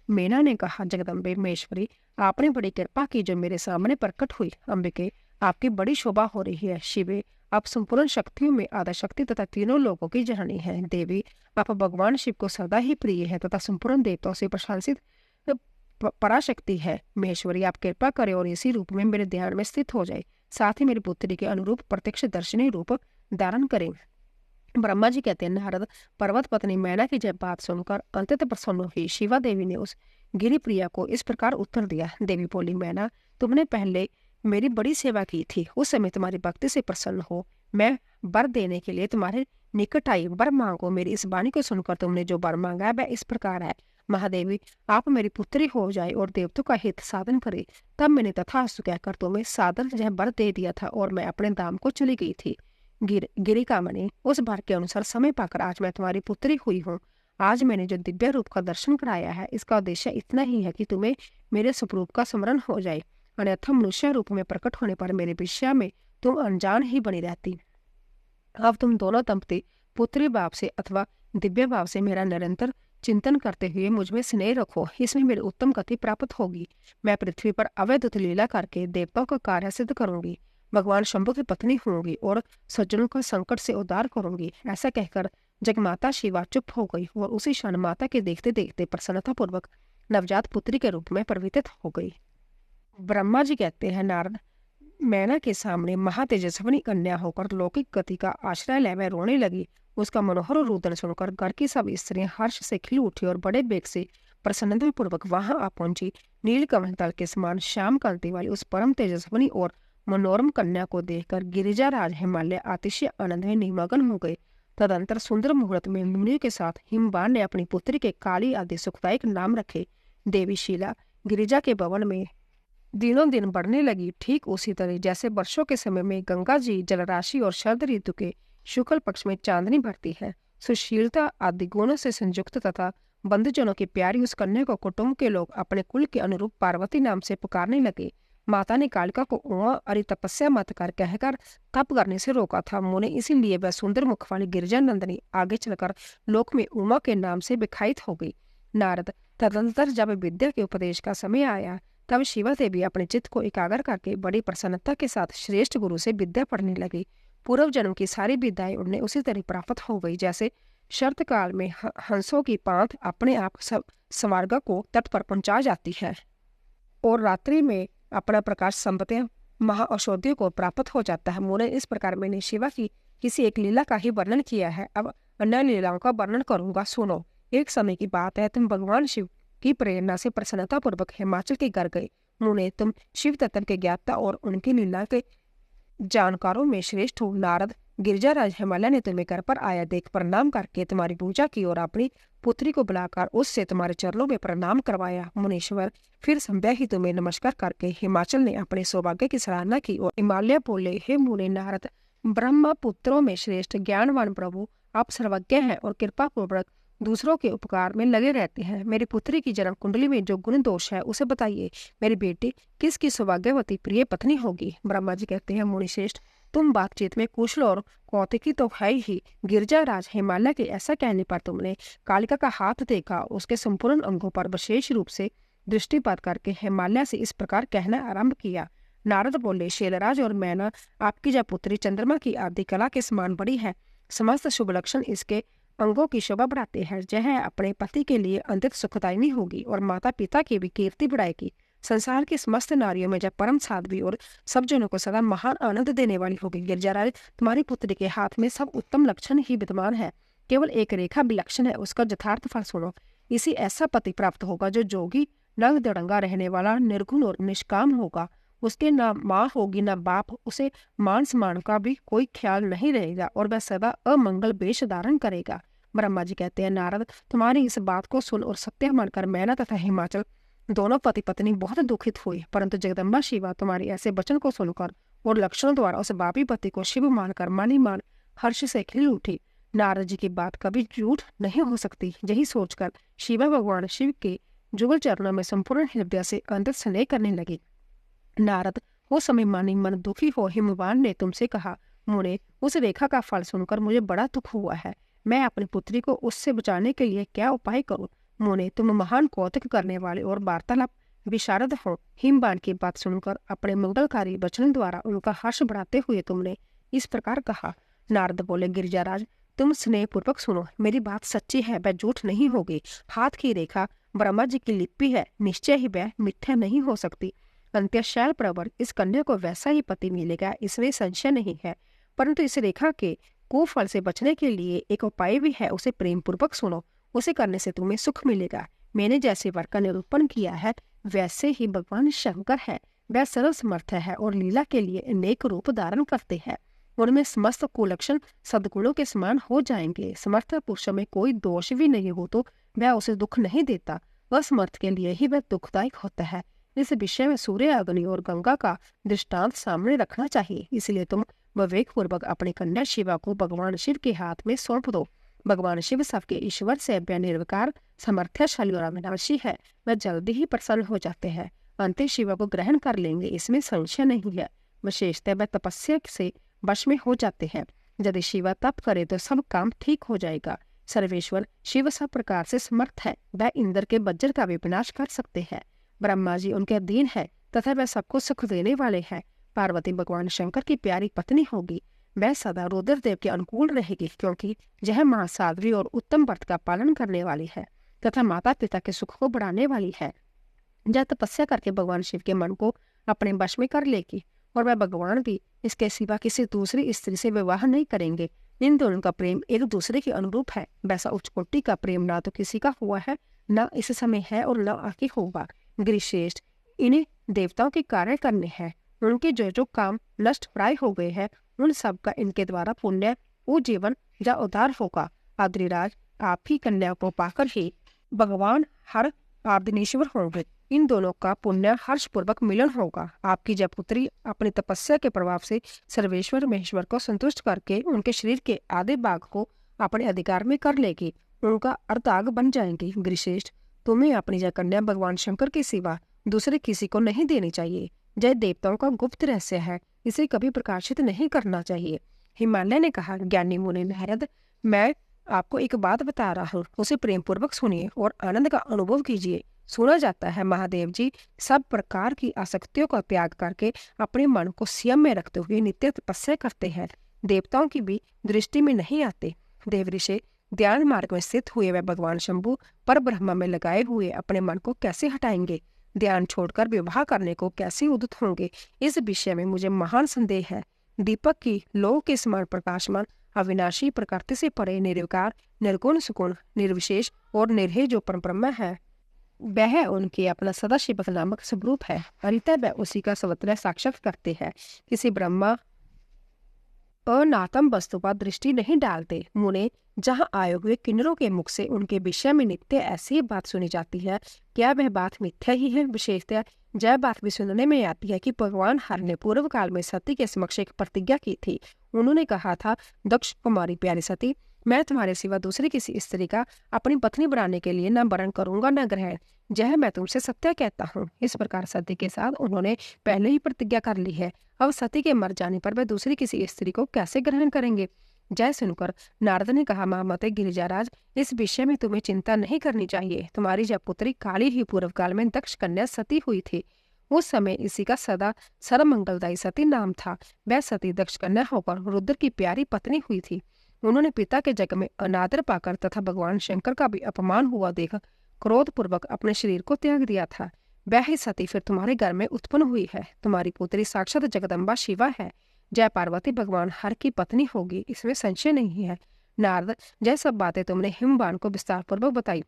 मीना ने कहा, जगदम्बे महेश्वरी, आपने बड़ी कृपा की जो मेरे सामने प्रकट हुई। अंबिके, आपकी बड़ी शोभा हो रही है। शिवे, आप संपूर्ण शक्तियों में आधा शक्ति तथा तीनों लोगों की जननी है। देवी, आप भगवान शिव को सदा ही प्रिय है तथा संपूर्ण देवताओं से प्रशंसित पराशक्ति है। महेश्वरी, आप कृपा करें और इसी रूप में मेरे ध्यान में स्थित हो जाए, साथ ही मेरी पुत्री के अनुरूप प्रत्यक्ष दर्शनी रूप धारण करें। ब्रह्मा जी कहते हैं, नारद, पर्वत पत्नी मैना की जब बात सुनकर अंततः प्रसन्न हुई। शिवा देवी ने उस गिरिप्रिया को इस प्रकार उत्तर दिया। देवी बोली, मैना, तुमने पहले मेरी बड़ी सेवा की थी, उस समय तुम्हारी भक्ति से प्रसन्न हो मैं वर देने के लिए तुम्हारे निकट आई। वर मांगो। मेरी इस वाणी को सुनकर तुमने जो वर मांगा है वह इस प्रकार है। महादेवी, आप मेरी पुत्री हो जाए और देवताओं का हित साधन करे। तब मैंने तथास्तु कहकर तुम्हें सादर यह वर दे दिया था और मैं अपने धाम को चली गई थी। गिरिकामणि, उस बार के अनुसार समय पाकर आज मैं तुम्हारी पुत्री हुई हूँ। आज मैंने जो दिव्य रूप का दर्शन कराया है, इसका उद्देश्य इतना ही है कि तुम्हें मेरे स्वरूप का स्मरण हो जाए, अन्यथा मनुष्य रूप में प्रकट होने पर मेरे विषय में तुम अनजान ही बनी रहती। अब तुम दोनों दंपति पुत्री भाव से अथवा दिव्य भाव से मेरा निरंतर चिंतन करते हुए मुझ में स्नेह रखो, इसमें मेरी उत्तम गति प्राप्त होगी। मैं पृथ्वी पर अवैध लीला करके देवताओं का कार्य सिद्ध करूंगी, भगवान शंभु की पत्नी होंगी और सज्जनों का संकट से उद्धार करूंगी। ऐसा कहकर जगमाता शिवा चुप हो गई और उसी क्षण माता के देखते देखते प्रसन्नता पूर्वक नवजात पुत्री के रूप में परिवर्तित हो गई। ब्रह्मा जी कहते हैं, नारद, मैना के सामने महातेजस्विनी कन्या होकर लौकिक गति का आश्रय ले वह रोने लगी। उसका मनोहर रुदन सुनकर घर की सब स्त्रियां हर्ष से खिल उठी और बड़े बेग से प्रसन्नता पूर्वक वहां आ पहुंची। नीलकमल तल के समान श्याम कांति वाली उस परम तेजस्विनी और मनोरम कन्या को देखकर गिरिजाराज हिमालय अतिशय आनंद में निमग्न हो गए। तदंतर सुंदर मुहूर्त में मुनियों के साथ हिमवान ने अपनी पुत्री के काली आदि सुखदायक नाम रखे। देवी शीला गिरिजा के भवन में दिनों दिन बढ़ने लगी। ठीक उसी तरह जैसे वर्षों के समय में गंगा जी जलराशि और शरद ऋतु के शुक्ल पक्ष में चांदनी बढ़ती है, सुशीलता आदि गुणों से संयुक्त तथा बंधुजनों की प्यारी उस कन्या को कुटुंब के लोग अपने कुल के अनुरूप पार्वती नाम से पुकारने लगे। माता ने कालिका को उमा अरे तपस्या मत कर कहकर तप करने से रोका था। मुने इसीलिए वह सुंदर मुख वाली गिरिजा नंदनी आगे चलकर लोक में उमा के नाम से विख्यात हो गई। नारद, तदंतर जब विद्या के उपदेश का समय आया तब शिवा देवी अपने चित्त को एकाग्र करके बड़ी प्रसन्नता के साथ श्रेष्ठ गुरु से विद्या पढ़ने लगी। पूर्व जन्म की सारी विद्याएं उन्हें उसी तरह प्राप्त हो गई जैसे शरत काल में हंसों की पांत अपने आप स्वर्ग को तट पर पहुंचा जाती है और रात्रि में अपना प्रकाश संपत्तियां महाऔषधियों को प्राप्त हो जाता है। मुने, इस प्रकार मैंने शिवा की किसी एक लीला का ही वर्णन किया है, अब अन्य लीलाओं का वर्णन करूंगा, सुनो। एक समय की बात है, तुम भगवान शिव की प्रेरणा से प्रसन्नता पूर्वक हिमाचल के घर गए। मुने, तुम शिव तत्व के ज्ञाता और उनकी लीला के जानकारों में श्रेष्ठ हो। नारद, गिरिजाराज हिमालय ने तुम्हें घर पर आया देख प्रणाम करके तुम्हारी पूजा की और अपनी पुत्री को बुलाकर उससे तुम्हारे चरणों में प्रणाम करवाया। मुनीश्वर, फिर संध्या ही तुम्हें नमस्कार करके हिमाचल ने अपने सौभाग्य की सराहना की और हिमालय बोले, हे मुने नारद, ब्रह्म पुत्रों में श्रेष्ठ ज्ञानवान प्रभु आप सर्वज्ञ हैं और कृपा पूर्वक दूसरों के उपकार में लगे रहते हैं। मेरी पुत्री की जन्म कुंडली में जो गुण दोष है उसे बताइए। मेरी बेटी किसकी सौभाग्यवती प्रिय पत्नी होगी। ब्रह्मा जी कहते हैं, मुनिश्रेष्ठ, तुम बातचीत में कुशल और कौतिकी तो है ही। गिरिजाराज हिमालय के ऐसा कहने पर तुमने कालिका का हाथ देखा, उसके संपूर्ण अंगों पर विशेष रूप से दृष्टिपात करके हिमालय से इस प्रकार कहना आरंभ किया। नारद बोले, शैलराज और मैना, आपकी जब पुत्री चंद्रमा की आदि कला के समान बड़ी है, समस्त शुभ लक्षण इसके अंगों की शोभा बढ़ाते हैं। यह अपने पति के लिए अंतित सुखदायिनी होगी और माता पिता की भी कीर्ति बढ़ाएगी। संसार की समस्त नारियों में जब परम साध्वी और सब जनों को सदा महान आनंद देने वाली होगी। गिरिजाराज, तुम्हारी पुत्री के हाथ में सब उत्तम लक्षण ही विद्यमान है, केवल एक रेखा विलक्षण है, उसका यथार्थ फल सुनो। इसी ऐसा पति प्राप्त होगा जो जोगी नंग दड़ंगा रहने वाला, निर्गुण और निष्काम होगा। उसके ना माँ होगी ना बाप, उसे मान सम्मान का भी कोई ख्याल नहीं रहेगा और वह सदा अमंगल वेश धारण करेगा। ब्रह्मा जी कहते हैं, नारद, तुम्हारी इस बात को सुन और सत्य मानकर मैना तथा हिमाचल दोनों पति पत्नी बहुत दुखित हुई, परंतु जगदम्बा शिवा तुम्हारी ऐसे वचन को सुनकर और लक्षणों द्वारा उस बापी पति को शिव मानकर मानी मान हर्ष से खिल उठी। नारद जी की बात कभी झूठ नहीं हो सकती। यही सोचकर शिवा भगवान शिव के जुगल चरणों में संपूर्ण हृदय से अंतर स्नेह करने लगी। नारद, उस समय मानी मन दुखी हो हिमवान ने तुमसे कहा, मुने उस रेखा का फल सुनकर मुझे बड़ा दुख हुआ है। मैं अपनी पुत्री को उससे बचाने के लिए क्या उपाय करूं? मुने तुम महान कौतुक करने वाले और वार्तालाप विशारद हो। हिमवान की बात सुनकर अपने मंगलकारी वचन द्वारा उनका हर्ष बढ़ाते हुए तुमने इस प्रकार कहा। नारद बोले, गिरिजाराज तुम स्नेह पूर्वक सुनो, मेरी बात सच्ची है, वह झूठ नहीं होगी। हाथ की रेखा ब्रह्मा जी की लिपि है, निश्चय ही वह मिथ्या नहीं हो सकती। अंत्यशैल प्रवर इस कन्या को वैसा ही पति मिलेगा, इसमें संशय नहीं है। परंतु इस रेखा के कुफल से बचने के लिए एक उपाय भी है, उसे प्रेम पूर्वक सुनो। उसे करने से तुम्हें सुख मिलेगा। मैंने जैसे वर का निरूपण किया है वैसे ही भगवान शंकर है। वह सर्व समर्थ है और लीला के लिए अनेक रूप धारण करते हैं। उनमें समस्त कुलक्षण सद्गुणों के समान हो जाएंगे। समर्थ पुरुष में कोई दोष भी नहीं हो तो वह उसे दुख नहीं देता। असमर्थ के लिए ही वह दुखदायक होता है। इस विषय में सूर्य, अग्नि और गंगा का दृष्टांत सामने रखना चाहिए। इसलिए तुम विवेक पूर्वक अपनी कन्या शिवा को भगवान शिव के हाथ में सौंप दो। भगवान शिव सबके ईश्वर से वह निर्विकार, समर्थशाली और अविनाशी है। वह जल्दी ही प्रसन्न हो जाते हैं। अंत शिवा को ग्रहण कर लेंगे, इसमें संशय नहीं है। विशेषतः वह तपस्या से वश में हो जाते हैं। यदि शिवा तप करे तो सब काम ठीक हो जाएगा। सर्वेश्वर शिव सब प्रकार से समर्थ है। वह इंद्र के वज्र का भी विनाश कर सकते हैं। ब्रह्मा जी उनके अधीन है तथा वह सबको सुख देने वाले हैं। पार्वती भगवान शंकर की प्यारी पत्नी होगी। वह सदा रुद्रदेव के अनुकूल रहेगी, क्योंकि यह महासाध्वी और उत्तम व्रत का पालन करने वाली है तथा माता पिता के सुख को बढ़ाने वाली है। यह तपस्या करके भगवान शिव के मन को अपने वश में कर लेगी और वह भगवान भी इसके सिवा किसी दूसरी स्त्री से विवाह नहीं करेंगे। इन दोनों का प्रेम एक दूसरे के अनुरूप है। वैसा उच्च कोटि का प्रेम ना तो किसी का हुआ है, न इस समय है और न आगे होगा। गिरिश्रेष्ठ, इन्हें देवताओं के कार्य करने हैं। उनके जो जो काम नष्ट प्राय हो गए हैं उन सब का इनके द्वारा पुण्य जीवन या उद्धार होगा। आद्रिराज, आप ही कन्या को पाकर ही भगवान हर आदिनेश्वर होंगे। इन दोनों का पुण्य हर्षपूर्वक मिलन होगा। आपकी जय पुत्री अपनी तपस्या के प्रभाव से सर्वेश्वर महेश्वर को संतुष्ट करके उनके शरीर के आधे भाग को अपने अधिकार में कर लेगी। उनका अर्धांग बन जाएंगे। गिरिश्रेष्ठ, तुम्हें अपनी जय कन्या भगवान शंकर के सिवा दूसरे किसी को नहीं देनी चाहिए। जय देवताओं का गुप्त रहस्य है, इसे कभी प्रकाशित नहीं करना चाहिए। हिमालय ने कहा, ज्ञानी मुनि नारद, मैं आपको एक बात बता रहा हूँ, उसे प्रेम पूर्वक सुनिए और आनंद का अनुभव कीजिए। सुना जाता है महादेव जी सब प्रकार की आसक्तियों का त्याग करके अपने मन को संयम में रखते हुए नित्य तपस्या करते हैं। देवताओं की भी दृष्टि में नहीं आते। देवऋषि ध्यान मार्ग में स्थित हुए वह भगवान शंभु पर ब्रह्मा में लगाए हुए अपने मन को कैसे हटाएंगे? ध्यान छोड़कर विवाह करने को कैसे उद्यत होंगे? इस विषय में मुझे महान संदेह है। दीपक की लौ के समान प्रकाशमान अविनाशी, प्रकृति से परे, निर्विकार, निर्गुण, सुगुण, निर्विशेष और निर्भय जो परब्रह्म है, वह उनके अपना सदाशिव नामक स्वरूप है। अरिता वह उसी का सर्वत्र साक्षात करते हैं। किसी ब्रह्मा अनात्म वस्तु पर दृष्टि नहीं डालते। मुने, जहाँ आए हुए किन्नरों के मुख से उनके विषय में नित्य ऐसी ही बात सुनी जाती है, क्या वह बात मिथ्या ही है? विशेषतः यह बात भी सुनने में आती है कि भगवान हर ने पूर्व काल में सती के समक्ष एक प्रतिज्ञा की थी। उन्होंने कहा था, दक्ष कुमारी प्यारी सती, मैं तुम्हारे सिवा दूसरी किसी स्त्री का अपनी पत्नी बनाने के लिए न वरण करूंगा न ग्रहण। यह मैं तुमसे सत्य कहता हूँ। इस प्रकार सती के साथ उन्होंने पहले ही प्रतिज्ञा कर ली है। अब सती के मर जाने पर वह दूसरी किसी स्त्री को कैसे ग्रहण करेंगे? जय सुनकर नारद ने कहा, महामते गिरिजाराज, इस विषय में तुम्हें चिंता नहीं करनी चाहिए। तुम्हारी जब पुत्री काली ही पूर्व काल में दक्ष कन्या सती हुई थी। उस समय इसी का सदा सर्वमंगलदायी सती नाम था। वह सती दक्ष कन्या होकर रुद्र की प्यारी पत्नी हुई थी। उन्होंने पिता के जग में अनादर पाकर तथा भगवान शंकर का भी अपमान हुआ देख क्रोध पूर्वक अपने शरीर को त्याग दिया था। वह ही सती फिर तुम्हारे घर में उत्पन्न हुई है। तुम्हारी पुत्री साक्षात जगदम्बा शिवा है। जय पार्वती भगवान हर की पत्नी होगी, इसमें संशय नहीं है। नारद, जय सब बातें तुमने हिमवान को विस्तार पूर्वक बताई।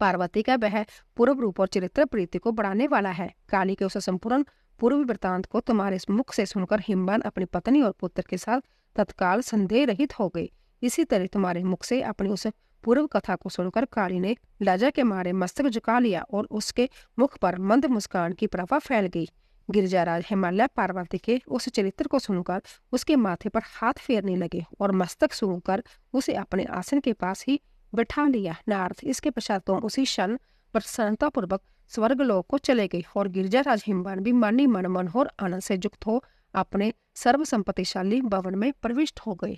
पार्वती का वह पूर्व रूप और चरित्र प्रीति को बढ़ाने वाला है। काली के उस संपूर्ण पूर्व वृत्तांत को तुम्हारे मुख से सुनकर हिमवान अपनी पत्नी और पुत्र के साथ तत्काल संदेह रहित हो गई। इसी तरह तुम्हारे मुख से अपनी उस पूर्व कथा को सुनकर काली ने लज्जा के मारे मस्तक झुका लिया और उसके मुख पर मंद मुस्कान की प्रभा फैल गई। गिरिजाराज हिमालय पार्वती के उस चरित्र को सुनकर उसके माथे पर हाथ फेरने लगे और मस्तक सूंघकर उसे अपने आसन के पास ही बैठा लिया। नारद, इसके पश्चात तुम उसी क्षण प्रसन्नता पूर्वक स्वर्ग लोक को चले गए और गिरिजाराज हिमवान भी मन ही मन मनोहर आनंद से युक्त हो अपने सर्व संपत्तिशाली भवन में प्रविष्ट हो गए।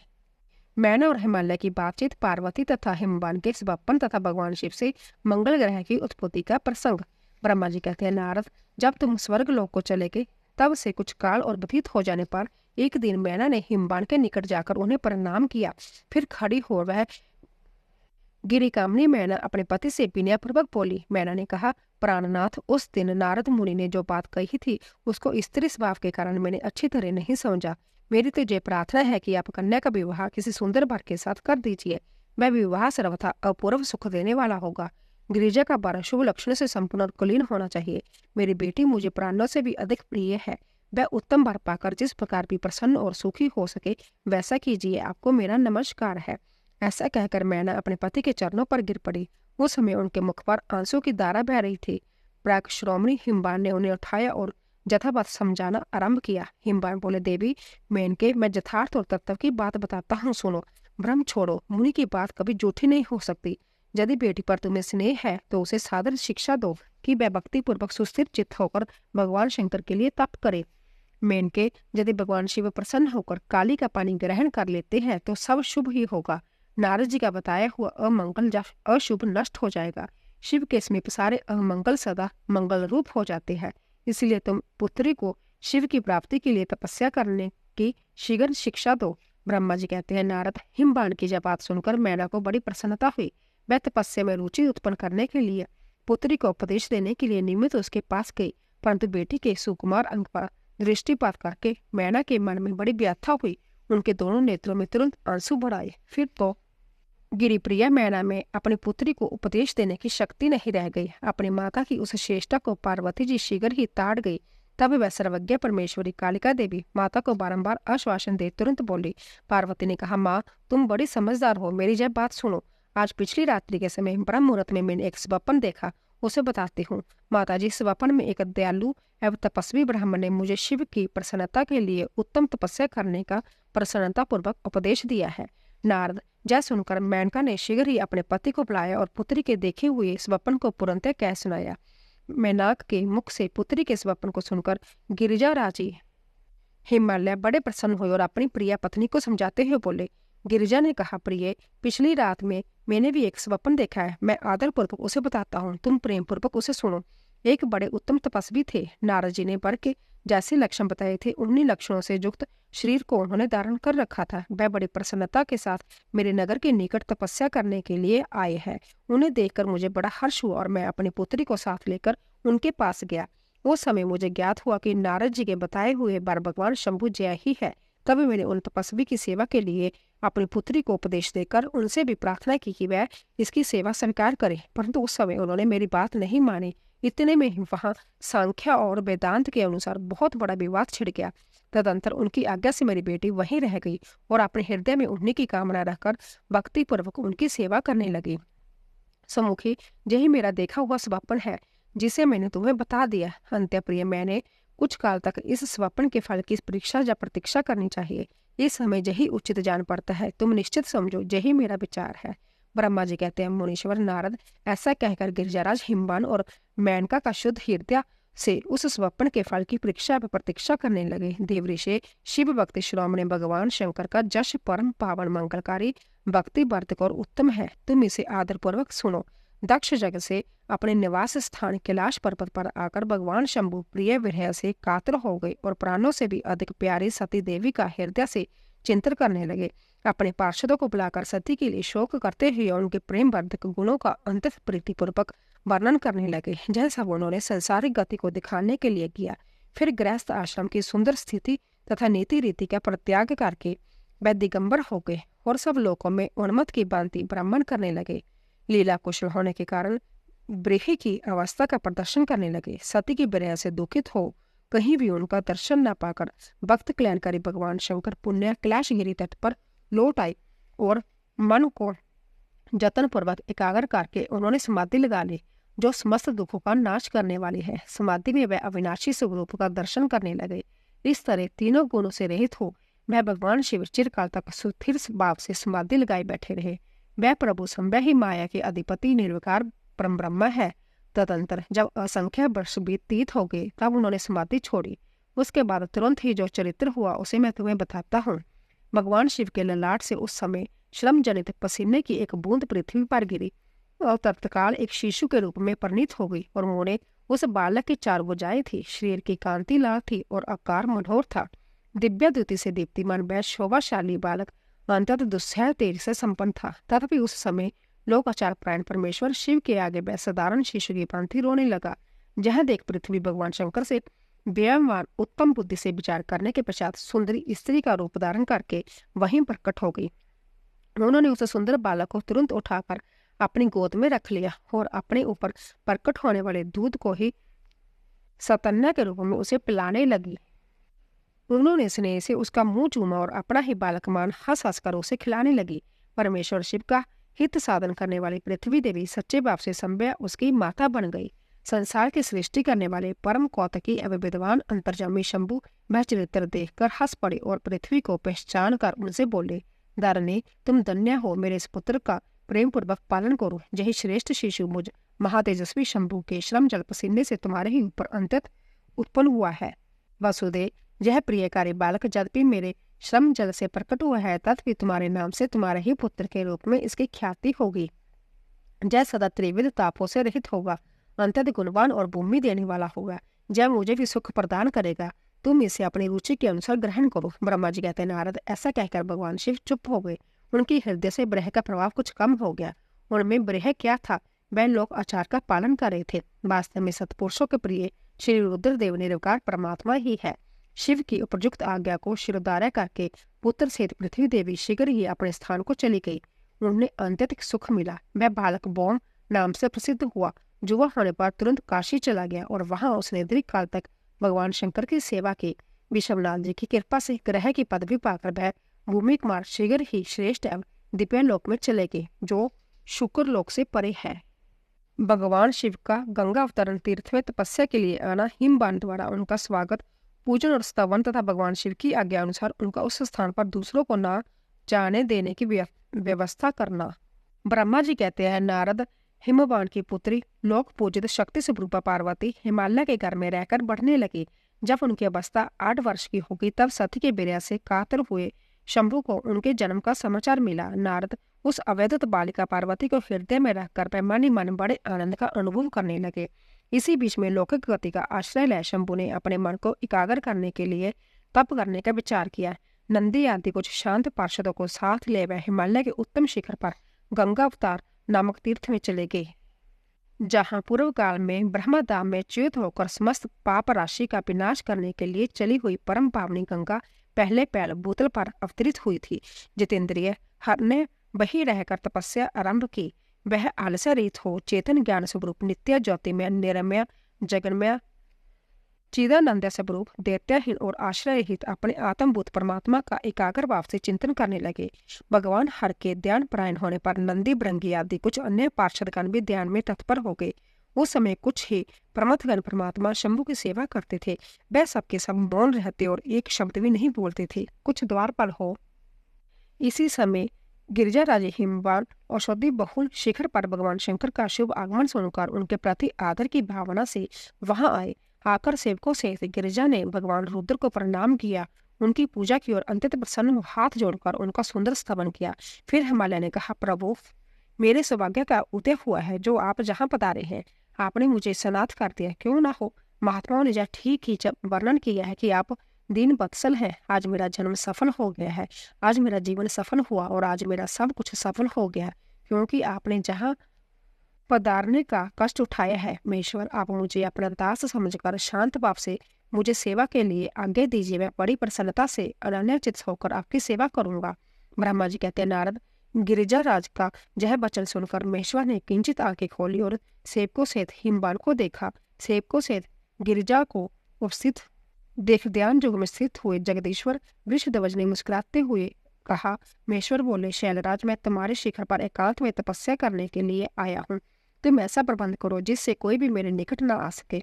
मैना और हिमालय की बातचीत पार्वती तथा हिमवान के स्वप्न तथा भगवान शिव से मंगल ग्रह की उत्पत्ति का प्रसंग। ब्रह्मा जी कहते हैं, नारद, जब तुम स्वर्ग लोक को चले गए तब से कुछ काल और व्यतीत हो जाने पर एक दिन मैना ने हिमवान के निकट जाकर उन्हें प्रणाम किया। फिर खड़ी हो वह गिरी कामनी मैना अपने पति से विनयपूर्वक बोली। मैना ने कहा, प्राणनाथ, उस दिन नारद मुनि ने जो बात कही थी उसको स्त्री स्वभाव के कारण मैंने अच्छी तरह नहीं समझा। मेरी तो ये प्रार्थना है कि आप कन्या का विवाह किसी सुंदर वर के साथ कर दीजिए। वह विवाह सर्वथा अपूर्व सुख देने वाला होगा। गिरिजा का वर शुभ लक्षण से संपूर्ण और कुलीन होना चाहिए। मेरी बेटी मुझे प्राणों से भी अधिक प्रिय है। वह उत्तम वर पाकर जिस प्रकार भी प्रसन्न और सुखी हो सके वैसा कीजिए। आपको मेरा नमस्कार है। ऐसा कहकर मैना अपने पति के चरणों पर गिर पड़ी। उस समय उनके मुख पर आंसू की धारा बह रही थी। प्राग श्रोमणी हिमवान ने उन्हें उठाया और यथावत समझाना आरंभ किया। हिमवान बोले, देवी मेनके, मैं यथार्थ और तत्व की बात बताता हूँ, सुनो। भ्रम छोड़ो, मुनि की बात कभी झूठी नहीं हो सकती। यदि बेटी पर तुम्हें स्नेह है तो उसे सादर शिक्षा दो कि वह भक्ति पूर्वक सुस्थिर चित्त होकर भगवान शंकर के लिए तप करे। मेनके, यदि भगवान शिव प्रसन्न होकर काली का पानी ग्रहण कर लेते हैं तो सब शुभ ही होगा। नारद जी का बताया हुआ अमंगल या अशुभ नष्ट हो जाएगा। शिव के समीप सारे अमंगल सदा मंगल रूप हो जाते हैं। इसलिए तुम पुत्री को शिव की प्राप्ति के लिए तपस्या करने की शीघ्र शिक्षा दो। ब्रह्मा जी कहते हैं, नारद, हिमवान की यह बात सुनकर मैना को बड़ी प्रसन्नता हुई। वह तपस्या में रुचि उत्पन्न करने के लिए पुत्री को उपदेश देने के लिए नियमित उसके पास गई, परंतु बेटी के सुकुमार अंग पर दृष्टिपात करके मैना के मन में बड़ी व्यथा हुई। उनके दोनों नेत्रों में तुरंत आंसू भर आए। फिर तो गिरिप्रिया मैना में अपनी पुत्री को उपदेश देने की शक्ति नहीं रह गई। अपनी माता की उस चेष्टा को पार्वती जी शीघ्र ही ताड़ गई। तब वह सर्वज्ञ परमेश्वरी कालिका देवी माता को बारंबार आश्वासन दे तुरंत बोली। पार्वती ने कहा, माँ, तुम बड़ी समझदार हो, मेरी जब बात सुनो। आज पिछली रात्रि के समय ब्रह्म मुहूर्त में मैंने एक स्वप्न देखा, उसे बताती हूँ। माताजी, स्वप्न में एक दयालु एवं तपस्वी ब्राह्मण ने मुझे शिव की प्रसन्नता के लिए उत्तम तपस्या करने का प्रसन्नता पूर्वक उपदेश दिया है। नारद, यह सुनकर मेनका ने शीघ्र ही अपने पति को बुलाया और पुत्री के देखे हुए स्वप्न को तुरंत कह सुनाया। मेनाक के मुख से पुत्री के स्वप्न को सुनकर गिरिजाराजी हिमालय बड़े प्रसन्न हुए और अपनी प्रिय पत्नी को समझाते हुए बोले। गिरिजा ने कहा, प्रिय, पिछली रात में मैंने भी एक स्वप्न देखा है। मैं आदर पूर्वक उसे बताता हूँ, तुम प्रेम पूर्वक उसे सुनो। एक बड़े उत्तम तपस्वी थे। नारद जी ने वर के जैसे लक्षण बताए थे उन्हीं लक्षणों से युक्त शरीर को उन्होंने धारण कर रखा था। वह बड़ी प्रसन्नता के साथ मेरे नगर के निकट तपस्या करने के लिए आए हैं। उन्हें देखकर मुझे बड़ा हर्ष हुआ और मैं अपनी पुत्री को साथ लेकर उनके पास गया। उस समय मुझे ज्ञात हुआ कि नारद जी के बताए हुए वर भगवान शंभु जय ही है। तब मैंने उन तपस्वी की सेवा के लिए अपनी पुत्री को उपदेश देकर उनसे भी प्रार्थना की कि वह इसकी सेवा स्वीकार करे, परंतु उस समय उन्होंने मेरी बात नहीं मानी। इतने में ही वहां सांख्य और वेदांत के अनुसार बहुत बड़ा विवाद छिड़ गया। तदंतर उनकी आज्ञा से मेरी बेटी वहीं रह गई और अपने हृदय में उन्हीं की कामना रखकर भक्ति पूर्वक उनकी सेवा करने लगी। सम्मुखी, यही मेरा देखा हुआ स्वप्न है जिसे मैंने तुम्हें बता दिया। अंत्यप्रिय, मैंने कुछ काल तक इस स्वप्न के फल की परीक्षा या प्रतीक्षा करनी चाहिए। इस समय यही उचित जान पड़ता है। तुम निश्चित समझो, यही मेरा विचार है। ब्रह्मा जी कहते हैं, मुनीश्वर नारद, ऐसा कहकर गिरिजाराज हिमवान और मेनका का शुद्ध हृदय से उस स्वप्न के फल की परीक्षा व प्रतीक्षा करने लगे। देवऋषि शिव भक्ति श्रोमणी भगवान शंकर का जश परम पावन मंगलकारी भक्ति वर्धक और उत्तम है। तुम इसे आदर पूर्वक सुनो। दक्ष जगत से अपने निवास स्थान कैलाश पर्वत पर आकर भगवान शंभु प्रिय विरह से कातर हो गए और प्राणों से भी अधिक प्यारी सती देवी का हृदय से चिंतन करने लगे। अपने पार्षदों को बुलाकर सती के लिए शोक करते हुए उनके प्रेम वर्धक गुणों का अंत प्रीतिपूर्वक वर्णन करने लगे। जह सब उन्होंने संसारिक गति को दिखाने के लिए किया। फिर गृहस्थ आश्रम की सुंदर स्थिति तथा नीति रीति का परित्याग करके वह दिगंबर हो गए और सब लोकों में उन्मत्त की भांति भ्रमण करने लगे। लीला कुशल होने के कारण ब्रीही की अवस्था का प्रदर्शन करने लगे। सती की विरह से दुखित हो कहीं भी उनका दर्शन न पाकर भक्त कल्याणकारी भगवान शंकर पुण्य कैलाशगिरी तट पर लौट आए और मन को जतन पूर्वक एकाग्र करके उन्होंने समाधि लगा ली जो समस्त दुखों का नाश करने वाली है। समाधि में वह अविनाशी स्वरूप का दर्शन करने लगे। इस तरह तीनों गुणों से रहित हो वह भगवान शिव चिरकाल तक सुस्थिर भाव से समाधि लगाए बैठे रहे। वह प्रभु संभय ही माया के अधिपति निर्विकार परम ब्रह्म है तदंतर जब असंख्य वर्ष व्यतीत हो गए तब उन्होंने समाधि छोड़ी। उसके बाद तुरंत ही जो चरित्र हुआ उसे मैं तुम्हें बताता हूँ। भगवान शिव के ललाट से उस समय श्रम जनित पसीने की एक बूंद पृथ्वी पर गिरी और तत्काल एक शिशु के रूप में परिणित हो गई और उन्होंने उस बालक की 4 भुजाएं थी, शरीर की कांति लाल थी और आकार मनोहर था। दिव्य द्युति से दीप्तिमान वह शोभाशाली बालक अंतत दुस्सह तेज से संपन्न था। तथापि उस समय लोकाचार प्राण परमेश्वर शिव के आगे वह साधारण शिशु की भांति रोने लगा। जह देख पृथ्वी भगवान शंकर से व्यवहार उत्तम बुद्धि से विचार करने के पश्चात सुंदरी स्त्री का रूप धारण करके वहीं प्रकट हो गई। उन्होंने उस सुंदर बालक को तुरंत उठाकर अपनी गोद में रख लिया और अपने ऊपर प्रकट होने वाले दूध को ही सतन्या के रूप में उसे पिलाने लगी। उन्होंने स्नेह से उसका मुंह चूमा और अपना ही बालक मान हंस हंस कर उसे खिलाने लगी। परमेश्वर शिव का हित साधन करने वाली पृथ्वी देवी सच्चे भाव से संभ्या उसकी माता बन गई। संसार की सृष्टि करने वाले परम कौतकी एवं विद्वान अंतर्जामी शंभु वह चरित्र देखकर हंस पड़े और पृथ्वी को पहचान कर उनसे बोले, दारने तुम धन्य हो, मेरे इस पुत्र का प्रेम पूर्वक पालन करो। यही श्रेष्ठ शिशु मुझ महातेजस्वी शंभु के श्रम जल पसीने से तुम्हारे ही ऊपर अंतत उत्पन्न हुआ है। वसुदेव, यह प्रियकारी बालक यद्यपि मेरे श्रम जल से प्रकट हुआ है तथापि तुम्हारे नाम से तुम्हारे ही पुत्र के रूप में इसकी ख्याति होगी। जय सदा त्रिविध तापों से रहित होगा, अंतत गुणवान और भूमि देने वाला होगा। जय मुझे भी सुख प्रदान करेगा। तुम इसे अपनी रुचि के अनुसार ग्रहण करो। ब्रह्मा जी कहते, नारद ऐसा कहकर भगवान शिव चुप हो गए। उनकी हृदय से ब्रह का प्रभाव कुछ कम हो गया। उनमें ब्रह क्या था, वह लोग आचार का पालन कर रहे थे। वास्तव में सत्पुरुषों के प्रिय श्री रुद्रदेव निर्विकार परमात्मा ही है। शिव की उपयुक्त आज्ञा को शिरोधार्य करके पुत्र सहित पृथ्वी देवी शीघ्र ही अपने स्थान को चली गई। उन्हें अत्यंत सुख मिला। वह बालक बौम नाम से प्रसिद्ध हुआ। युवा होने पर तुरंत काशी चला गया और वहां उसने दीर्घ काल तक भगवान शंकर की सेवा की। विश्वनाथ जी की कृपा से ग्रह की पदवी पाकर वह भूमि कुमार शीघ्र ही श्रेष्ठ एवं दिव्य लोक में चले गए, जो शुक्र लोक से परे है। भगवान शिव का गंगा अवतरण तीर्थ में तपस्या के लिए आना, हिमबान द्वारा उनका स्वागत, पूजन और स्तवन तथा भगवान शिव की आज्ञा अनुसार उनका उस स्थान पर दूसरों को न जाने देने की व्यवस्था करना। ब्रह्मा जी कहते हैं, नारद, हिमवान की पुत्री लोक पूजित शक्ति स्वरूपा पार्वती हिमालय के घर में रहकर बढ़ने लगी। जब उनकी अवस्था 8 वर्ष की हो गई तब सती के बेरिया से कातर हुए शंभु को उनके जन्म का समाचार मिला। नारद उस अवैधत बालिका पार्वती को हृदय में रखकर मन ही मन बड़े आनंद का अनुभव करने लगे। इसी बीच में लौकिक गति का आश्रय ले शंभु ने अपने मन को एकाग्र करने के लिए तप करने का विचार किया। नंदी आदि कुछ शांत पार्षदों को साथ ले वह हिमालय के उत्तम शिखर पर गंगा अवतार नामक तीर्थ में चले गए, जहां पूर्व काल में ब्रह्मधाम में च्युत होकर समस्त पाप राशि का विनाश करने के लिए चली हुई परम पावनी गंगा पहले पैल भूतल पर अवतरित हुई थी। जितेंद्रिय हर ने वही रहकर तपस्या आरंभ की। वह आलस्य रहित हो चेतन ज्ञान स्वरूप नित्य ज्योतिमय निरमय जगन्मय चिदानंद स्वरूप दैत्यहीन और आश्रय रहित अपने आत्मभूत परमात्मा का एकाग्र भाव से चिंतन करने लगे। भगवान हर के ध्यान परायण होने पर नंदी भृंगी आदि कुछ अन्य पार्षदगण भी ध्यान में तत्पर हो गए। उस समय कुछ ही प्रमथगण परमात्मा शंभु की सेवा करते थे। वह सबके सब मौन रहते और एक शब्द भी नहीं बोलते थे। कुछ द्वारपाल हो इसी समय गिरिजाराज हिमवान औषधि बहुल शिखर पर भगवान शंकर का शुभ आगमन सुनकर उनके प्रति आदर की भावना से वहां आए। आकर सेवकों से गिरिजा ने भगवान रुद्र को प्रणाम किया, उनकी पूजा की और अंत्यत प्रसन्न हाथ जोड़कर उनका सुंदर स्तवन किया। फिर हिमालय ने कहा, प्रभु, मेरे सौभाग्य का उदय हुआ है जो आप जहाँ पधारे हैं। आपने मुझे सनाथ कर दिया। क्यों ना हो, महात्माओं ने जब ठीक ही वर्णन किया है कि आप दीन बत्सल हैं। आज मेरा जन्म सफल हो गया है, आज मेरा जीवन सफल हुआ और आज मेरा सब कुछ सफल हो गया, क्योंकि आपने जहाँ पधारने का कष्ट उठाया है। महेश्वर, आप मुझे अपना दास समझकर शांत भाव से मुझे सेवा के लिए आज्ञा दीजिए। मैं बड़ी प्रसन्नता से अनन्यचित होकर आपकी सेवा करूंगा। ब्रह्मा जी कहते हैं, नारद, गिरिजाराज का यह वचन सुनकर महेश्वर ने किंचित आंखें खोली और सेवकों सहित हिमवान को देखा। सेवकों सहित गिरिजा को उपस्थित देख ध्यान युग में स्थित हुए जगदीश्वर वृषध्वज ने मुस्कुराते हुए कहा, महेश्वर बोले, शैलराज, मैं तुम्हारे शिखर पर एकांत में तपस्या करने के लिए आया हूँ। तुम ऐसा प्रबंध करो जिससे कोई भी मेरे निकट न आ सके।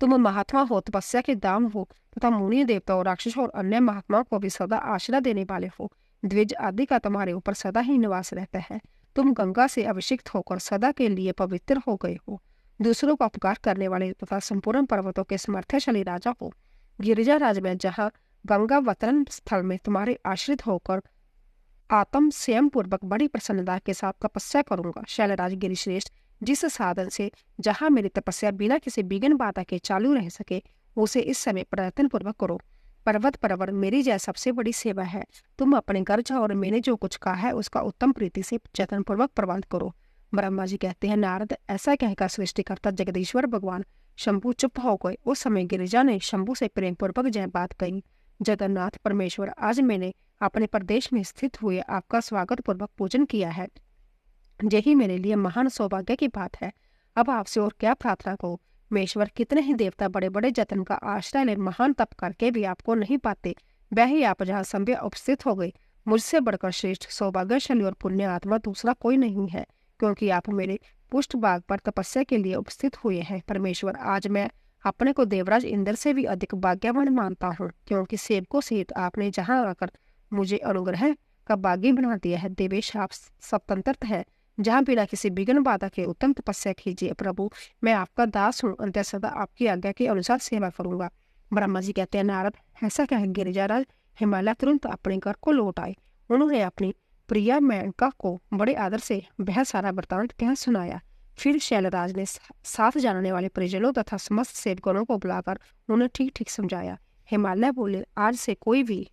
तुम महात्मा हो, तपस्या के दाम हो तथा मुनि देवता और राक्षसों और अन्य महात्माओं को भी सदा आश्रय देने वाले हो। द्विज आदि का तुम्हारे ऊपर सदा ही निवास रहता है। तुम गंगा से अभिषिक्त होकर सदा के लिए पवित्र हो गए हो। दूसरों का उपकार करने वाले तथा संपूर्ण पर्वतों के समर्थशाली राजा हो। गिरिजाराज में जहाँ गंगावतरण स्थल में तुम्हारे आश्रित होकर आत्म स्वयं पूर्वक बड़ी प्रसन्नता के साथ तपस्या करूंगा। शैलराज गिरिश्रेष्ठ, जिस साधन से जहाँ मेरी तपस्या बिना किसी विघ्न बाधा के चालू रह सके, उसे इस समय प्रयत्न पूर्वक करो। पर्वत परवर मेरी यह सबसे बड़ी सेवा है। तुम अपने गर्ज और मैंने जो कुछ कहा है उसका उत्तम प्रीति से जतन पूर्वक प्रबंध करो। ब्रह्मा जी कहते हैं, नारद, ऐसा कहकर सृष्टिकर्ता जगदीश्वर भगवान शंभु चुप हो गए। उस समय गिरिजा ने शंभु से प्रेम पूर्वक यह बात कही, जगन्नाथ परमेश्वर, आज मैंने अपने प्रदेश में स्थित हुए आपका स्वागत पूर्वक पूजन किया है। यही मेरे लिए महान सौभाग्य की बात है। अब आपसे और क्या प्रार्थना को। मेश्वर, कितने ही देवता बड़े बड़े जतन का आश्रय ले महान तप करके भी आपको नहीं पाते। वह ही आप जहाँ संभ्य उपस्थित हो गए। मुझसे बढ़कर श्रेष्ठ सौभाग्यशाली और पुण्य आत्मा दूसरा कोई नहीं है, क्योंकि आप मेरे पुष्ट भाग पर तपस्या के लिए उपस्थित हुए हैं। परमेश्वर, आज मैं अपने को देवराज इंद्र से भी अधिक भाग्यवान मानता हूँ, क्योंकि सेवकों सहित आपने जहाँ आकर मुझे अनुग्रह का भागी बना दिया है। देवेश, आप स्वतंत्र है, जहाँ बिना किसी विघ्न बाधा के उत्तम तपस्या कीजिए। प्रभु, मैं आपका दास हूँ, अंत सदा आपकी आज्ञा के अनुसार सेवा करूंगा। ब्रह्मा जी कहते हैं, नारद, ऐसा कह गिरिजाराज हिमालय तुरंत अपने घर को लौट आए। उन्होंने अपनी प्रिया मेनका को बड़े आदर से वह सारा वृतांत कह सुनाया। फिर शैलराज ने साथ जानने वाले परिजनों तथा समस्त सेवकों को बुलाकर उन्हें ठीक ठीक समझाया। हिमालय बोले, आज से कोई भी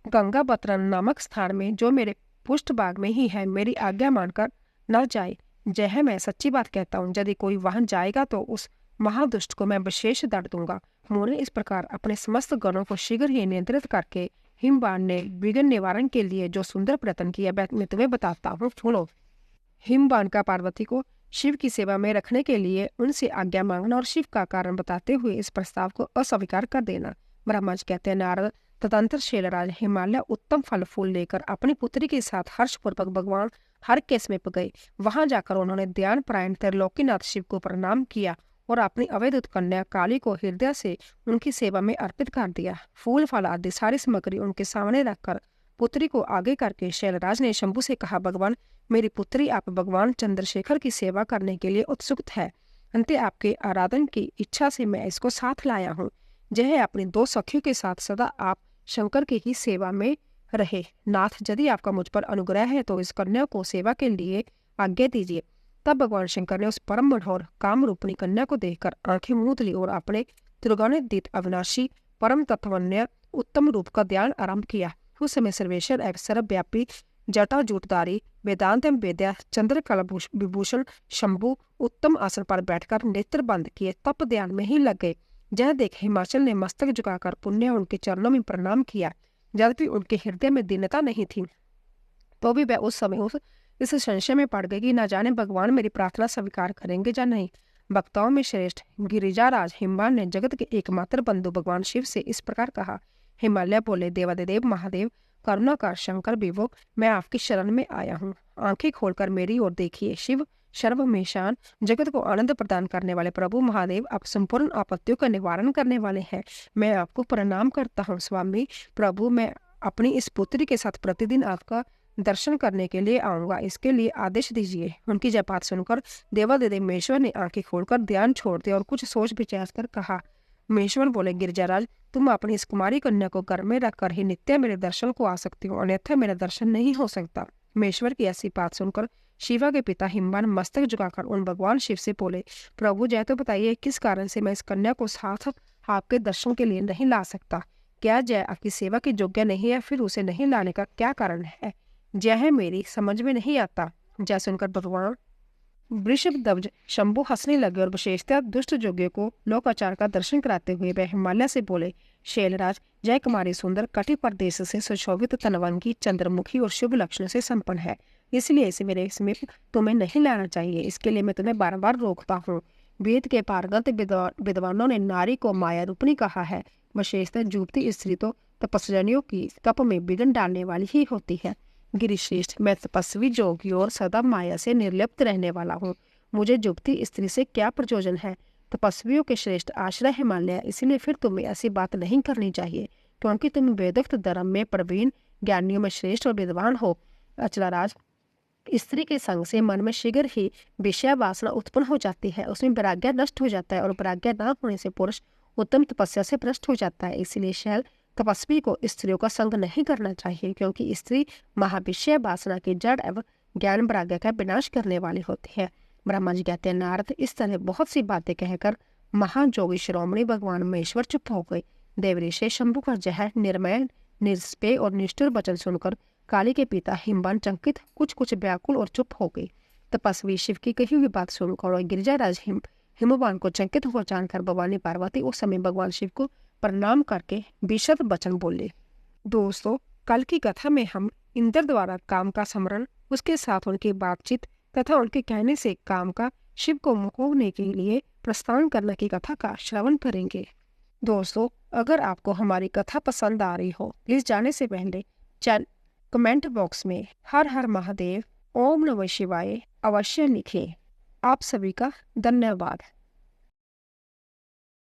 गंगावतरण नामक स्थान में, जो मेरे पुष्ट भाग में ही है, मेरी आज्ञा मानकर न जाए। जय, मैं सच्ची बात कहता हूँ, यदि कोई वहां जाएगा तो उस महादुष्ट को मैं विशेष दंड दूंगा। उन्होंने इस प्रकार अपने समस्त गणों को शीघ्र ही नियंत्रित करके हिमबाण ने विघ्न निवारण के लिए जो सुंदर प्रयत्न किया, मैं तुम्हें बताता हूँ, सुनो। हिमबाण का पार्वती को शिव की सेवा में रखने के लिए उनसे आज्ञा मांगना और शिव का कारण बताते हुए इस प्रस्ताव को अस्वीकार कर देना। ब्रह्मा जी कहते हैं, नारद, तदंतर शैलराज हिमालय उत्तम फल फूल लेकर अपनी पुत्री के साथ हर्षपूर्वक भगवान हर के समीप गए। वहां जाकर उन्होंने ध्यान प्रायण त्रिलोकीनाथ शिव को प्रणाम किया और अपनी अवैध कन्या काली को हृदय से उनकी सेवा में अर्पित कर दिया। फूल फल आदि सारी सामग्री उनके सामने रखकर पुत्री को आगे करके शैलराज ने शंभु से कहा, भगवान, मेरी पुत्री आप भगवान चंद्रशेखर की सेवा करने के लिए उत्सुक है। अंत आपके आराधन की इच्छा से मैं इसको साथ लाया हूँ। यह अपनी दो सखियों के साथ सदा आप शंकर की ही सेवा में रहे। नाथ, यदि आपका मुझ पर अनुग्रह है तो इस कन्या को सेवा के लिए आज्ञा दीजिए। तब भगवान शंकर ने उस परम मनोहर काम रूपनी कन्या को देखकर आंखें मूंद ली और अपने त्रिगुणातीत अविनाशी परम तत्वन्य उत्तम रूप का ध्यान आरंभ किया। उस समय सर्वेश्वर एवं सर्वव्यापी जटा जूटधारी वेदांत एवं वेद्या चंद्रकला विभूषण शंभु उत्तम आसन पर बैठकर नेत्र बंद किए तप ध्यान में ही लग गए। यह देख हिमाचल ने मस्तक झुकाकर पुण्य उनके चरणों में प्रणाम किया। यद्यपि उनके हृदय में दीनता नहीं थी, तो भी वह उस समय इस संशय में पड़ गई कि न जाने भगवान मेरी प्रार्थना स्वीकार करेंगे या नहीं। भक्तों में श्रेष्ठ गिरिजाराज हिमबाण ने जगत के एकमात्र बंधु भगवान शिव से इस प्रकार कहा। हिमालय बोले, देवादिदेव महादेव करुणाकर शंकर विभो, मैं आपकी शरण में आया हूँ। आंखें खोलकर मेरी ओर देखिए। शिव सर्वमेशान जगत को आनंद प्रदान करने वाले प्रभु महादेव, आप संपूर्ण आपत्तियों का निवारण करने वाले हैं। मैं आपको प्रणाम करता हूँ। स्वामी प्रभु, मैं अपनी इस पुत्री के साथ प्रतिदिन आपका दर्शन करने के लिए आऊंगा, इसके लिए आदेश दीजिए। उनकी जय बात सुनकर देवादिदेव महेश्वर ने आंखें खोलकर ध्यान छोड़ दिया और कुछ सोच विचार कर कहा। महेश्वर बोले, गिरिजाराज, तुम अपनी इस कुमारी कन्या को घर में रखकर ही नित्य मेरे दर्शन को आ सकती हो, अन्यथा मेरा दर्शन नहीं हो सकता। महेश्वर की ऐसी बात सुनकर शिवा के पिता हिमबाण मस्तक झुकाकर उन भगवान शिव से बोले, प्रभु, जय तो बताइए, किस कारण से मैं इस कन्या को साथ आपके दर्शन के लिए नहीं ला सकता? क्या जय आपकी सेवा की योग्य नहीं है? फिर उसे नहीं लाने का क्या कारण है? जय मेरी समझ में नहीं आता। जय सुनकर भगवान वृषभ ध्वज शंभु हंसने लगे और विशेषतः दुष्ट जोगियों को लोकाचार का दर्शन कराते हुए वह हिमालय से बोले, शैलराज, जय कुमारी सुंदर कटि प्रदेश से सुशोभित तनवन की चंद्रमुखी और शुभ लक्षण से संपन्न है, इसलिए इसे मेरे समीप तुम्हें नहीं लाना चाहिए। इसके लिए मैं तुम्हें बार बार रोकता हूँ। वेद के पारंगत विद्वानों ने नारी को माया रूपनी कहा है। विशेषतः जुवती स्त्री तो तपस्वियों की तप में विघ्न डालने वाली ही होती है। गिरिश्रेष्ठ, मैं तपस्वी जोगी और सदा माया से निर्लिप्त रहने वाला हूँ। मुझे जुवती स्त्री से क्या प्रयोजन है? तपस्वियों के श्रेष्ठ आश्रय हिमालय, इसलिए फिर तुम्हें ऐसी बात नहीं करनी चाहिए, क्योंकि तुम वेदोक्त धर्म में प्रवीण, ज्ञानियों में श्रेष्ठ और विद्वान हो। अचलाराज, स्त्री के संग से मन में शीघ्र ही विषय वासना उत्पन्न हो जाती है, उसमें वैराग्य नष्ट हो जाता है और वैराग्य न होने से पुरुष उत्तम तपस्या से भ्रष्ट हो जाता है। इसलिए शैल तपस्वी को स्त्रियों का संग नहीं करना चाहिए, क्योंकि स्त्री महाविषय वासना की जड़ एवं ज्ञान वैराग्य का विनाश करने वाली होती है। ब्रह्मा जी कहते हैं, नारद इस तरह बहुत सी बातें कहकर महाजोगी शिरोमणि भगवान महेश्वर चुप हो गए। देवऋषि शंभु का जह निर्मय निष्पेय और निष्ठुर वचन सुनकर काली के पिता हिमवान चंकित कुछ व्याकुल और चुप हो गए। तपस्वी शिव की कही हुई बात सुनकर और गिरिजाराज हिमवान को चंकित हो जानकर भवानी पार्वती उस समय भगवान शिव को प्रणाम करके विशद वचन बोले। दोस्तों, कल की कथा में हम इंद्र द्वारा काम का स्मरण, उसके साथ उनकी बातचीत तथा उनके कहने से काम का शिव को मुकोने के लिए प्रस्थान करने की कथा का श्रवण करेंगे। दोस्तों, अगर आपको हमारी कथा पसंद आ रही हो, प्लीज जाने से पहले कमेंट बॉक्स में हर हर महादेव, ओम नमः शिवाय अवश्य लिखें। आप सभी का धन्यवाद।